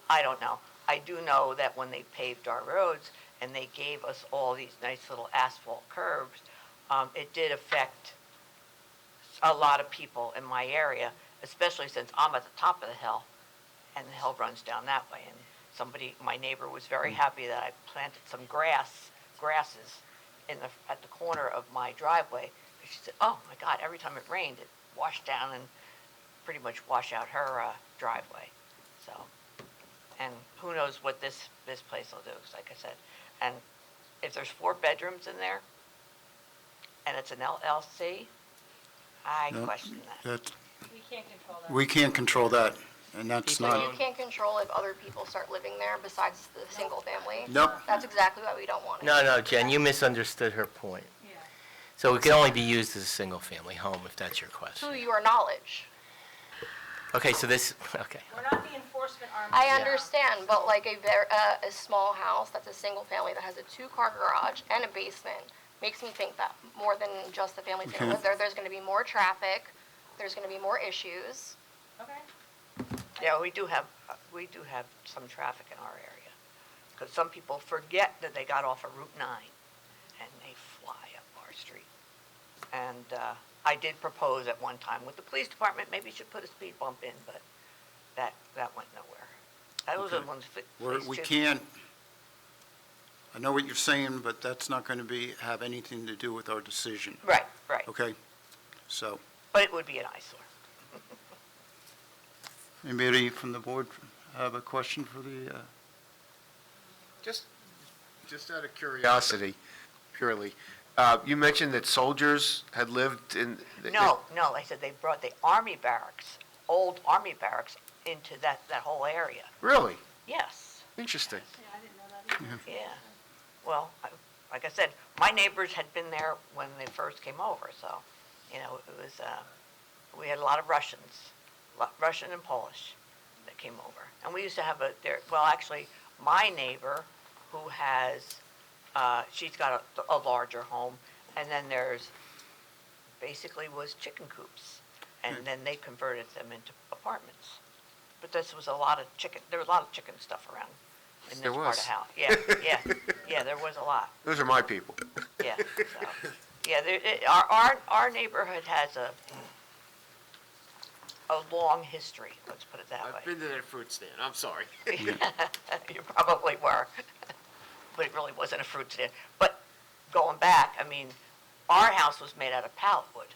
I don't know. I do know that when they paved our roads and they gave us all these nice little asphalt curbs, it did affect a lot of people in my area, especially since I'm at the top of the hill and the hill runs down that way. And my neighbor was very happy that I planted some grasses at the corner of my driveway. She said, "Oh my God, every time it rained, it washed down and pretty much washed out her driveway." So, and who knows what this place will do, 'cause like I said. And if there's 4 bedrooms in there and it's an LLC, I No, question that. that, We can't control that. we can't control that, and that's So not, you can't control if other people start living there besides the single family? Nope. That's exactly why we don't want it. No, Jen, you misunderstood her point. Yeah. So it can only be used as a single-family home, if that's your question. To your knowledge. Okay, so this, okay. We're not the enforcement arm. I understand, but like a small house that's a single family that has a 2-car garage and a basement makes me think that more than just the family's gonna live there, there's gonna be more traffic, there's gonna be more issues. Okay. Yeah, we do have some traffic in our area. Because some people forget that they got off of Route 9 and they fly up our street. And I did propose at one time with the police department, maybe you should put a speed bump in, but that went nowhere. Those are the ones. we can't, I know what you're saying, but that's not going to have anything to do with our decision, Right. okay? So, But it would be an eyesore. anybody from the board have a question for the, Just out of curiosity, purely, you mentioned that soldiers had lived in... No, I said they brought the army barracks, old army barracks, into that whole area. Really? Yes. Interesting. Yeah. Well, like I said, my neighbors had been there when they first came over, so, you know, it was, we had a lot of Russians, Russian and Polish that came over. And we used to have actually, my neighbor who has, she's got a larger home, and then there's, basically was chicken coops. And then they converted them into apartments. But this was there was a lot of chicken stuff around in this part of house. Yeah, there was a lot. Those are my people. Yeah, so, yeah, our neighborhood has a long history, let's put it that way. I've been to that fruit stand, I'm sorry. You probably were, but it really wasn't a fruit stand. But going back, I mean, our house was made out of pallet wood.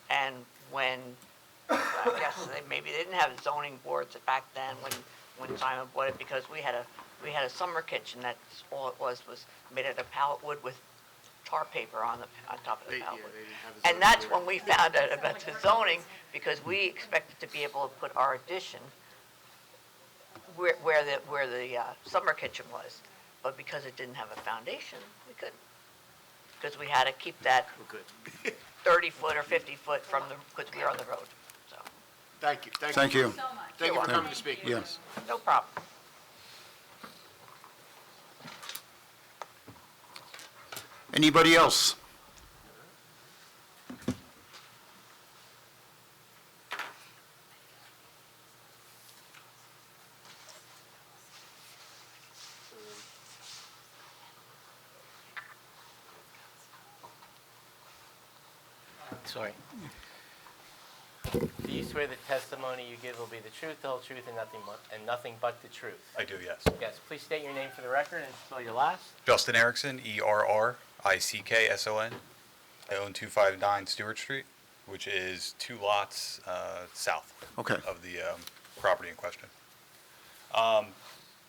And when, I guess maybe they didn't have zoning boards back then when Simon bought it, because we had a summer kitchen, that's all it was made out of pallet wood with tar paper on top of the pallet wood. And that's when we found out about the zoning, because we expected to be able to put our addition where the summer kitchen was. But because it didn't have a foundation, we couldn't. Because we had to keep that 30 foot or 50 foot from because we were on the road, so. Thank you. Thank you. Thank you for coming to speak with Yeah. us. No problem. Anybody else? Sorry. Do you swear the testimony you give will be the truth, the whole truth, and nothing but the truth? I do, yes. Yes, please state your name for the record and spell your last. Justin Erickson, Errickson. I own 259 Stewart Street, which is 2 lots south Okay. of the property in question.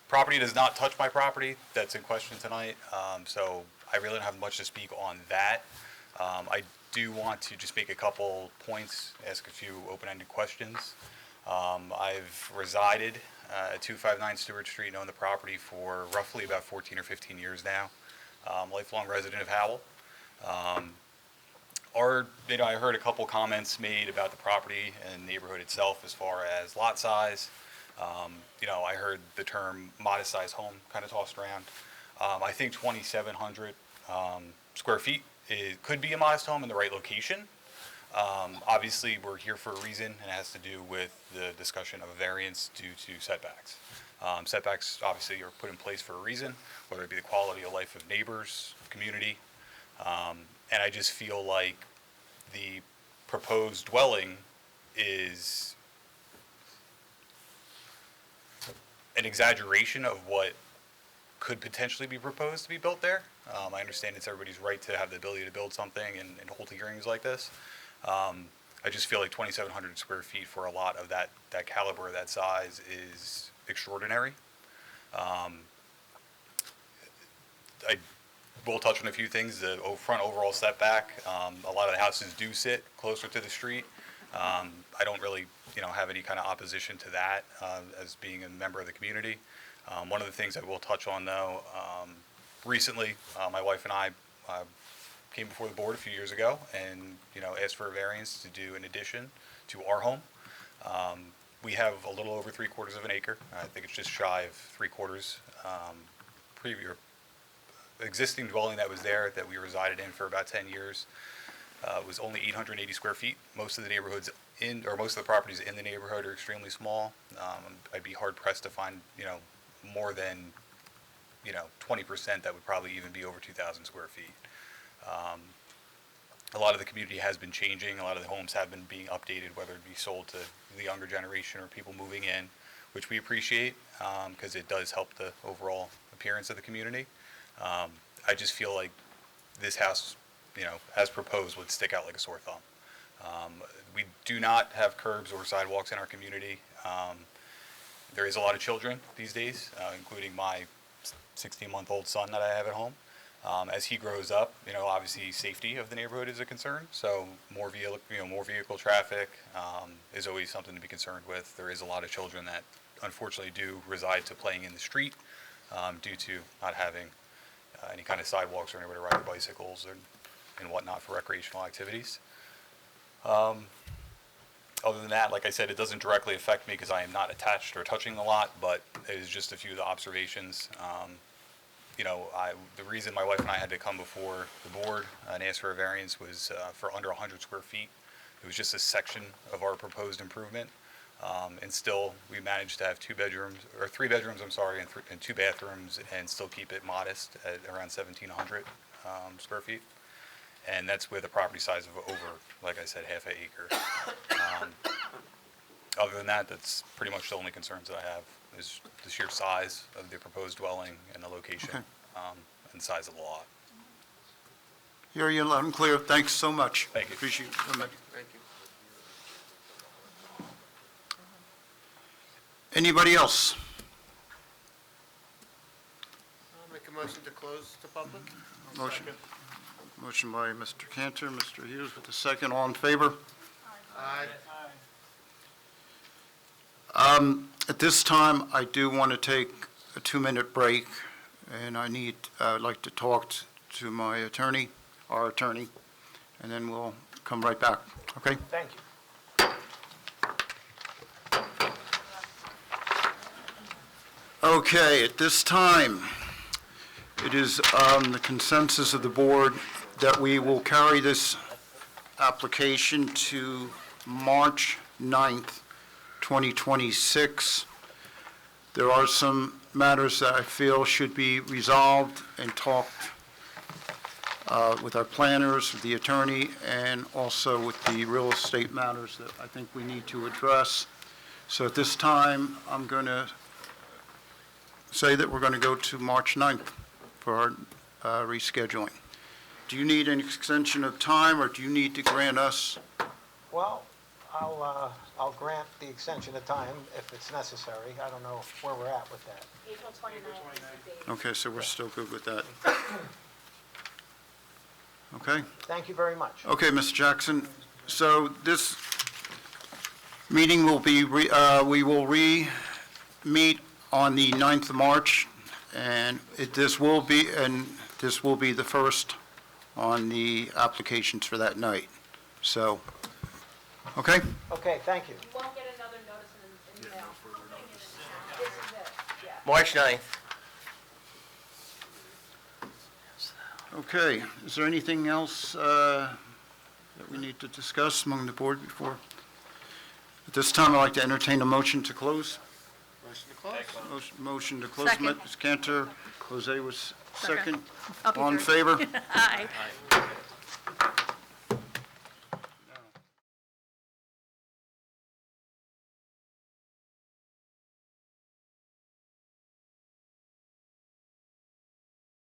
Property does not touch my property that's in question tonight, so I really don't have much to speak on that. I do want to just make a couple points, ask a few open-ended questions. I've resided at 259 Stewart Street and owned the property for roughly about 14 or 15 years now. Lifelong resident of Howell. I heard a couple comments made about the property and neighborhood itself as far as lot size. I heard the term modest size home kind of tossed around. I think 2,700 square feet could be a modest home in the right location. Obviously, we're here for a reason, and it has to do with the discussion of a variance due to setbacks. Setbacks obviously are put in place for a reason, whether it be the quality of life of neighbors, community. And I just feel like the proposed dwelling is an exaggeration of what could potentially be proposed to be built there. I understand it's everybody's right to have the ability to build something and hold hearings like this. I just feel like 2,700 square feet for a lot of that caliber, that size is extraordinary. I will touch on a few things. The front overall setback, a lot of the houses do sit closer to the street. I don't really, have any kind of opposition to that as being a member of the community. One of the things I will touch on, though, recently, my wife and I came before the board a few years ago and, asked for a variance to do an addition to our home. We have a little over 3/4 of an acre. I think it's just shy of 3/4. Existing dwelling that was there that we resided in for about 10 years was only 880 square feet. Most of the neighborhoods most of the properties in the neighborhood are extremely small. I'd be hard pressed to find, more than, 20% that would probably even be over 2,000 square feet. A lot of the community has been changing. A lot of the homes have been being updated, whether it be sold to the younger generation or people moving in, which we appreciate because it does help the overall appearance of the community. I just feel like this house, as proposed, would stick out like a sore thumb. We do not have curbs or sidewalks in our community. There is a lot of children these days, including my 16-month-old son that I have at home. As he grows up, obviously safety of the neighborhood is a concern. So more vehicle traffic is always something to be concerned with. There is a lot of children that unfortunately do reside to playing in the street due to not having any kind of sidewalks or anywhere to ride their bicycles and whatnot for recreational activities. Other than that, like I said, it doesn't directly affect me because I am not attached or touching the lot, but it is just a few of the observations. The reason my wife and I had to come before the board and ask for a variance was for under 100 square feet. It was just a section of our proposed improvement. And still, we managed to have 3 bedrooms, and 2 bathrooms, and still keep it modest at around 1,700 square feet. And that's with a property size of over, like I said, half an acre. Other than that, that's pretty much the only concerns that I have, is the sheer size of the proposed dwelling and the location, and size of the lot. Hear you loud and clear. Thanks so much. Thank you. Appreciate your comment. Thank you. Anybody else? I'll make a motion to close to public. Motion by Mr. Cantor, Mr. Hughes with the second. All in favor? Aye. At this time, I do want to take a 2-minute break, and I'd like to talk to my attorney, our attorney, and then we'll come right back, okay? Thank you. Okay, at this time, it is the consensus of the board that we will carry this application to March 9th, 2026. There are some matters that I feel should be resolved and talked with our planners, with the attorney, and also with the real estate matters that I think we need to address. So at this time, I'm going to say that we're going to go to March 9th for our rescheduling. Do you need an extension of time, or do you need to grant us? Well, I'll grant the extension of time if it's necessary. I don't know where we're at with that. April 29th is the date. Okay, so we're still good with that. Okay? Thank you very much. Okay, Mr. Jackson, so this meeting will be, we will re-meet on the 9th of March, and this will be the first on the applications for that night. So, okay? Okay, thank you. You won't get another notice in the mail. This is it, yeah. March 9th. Okay, is there anything else that we need to discuss among the board before? At this time, I'd like to entertain a motion to close. Motion to close. Second. Ms. Cantor, Jose was second. I'll be All in third. favor? Aye.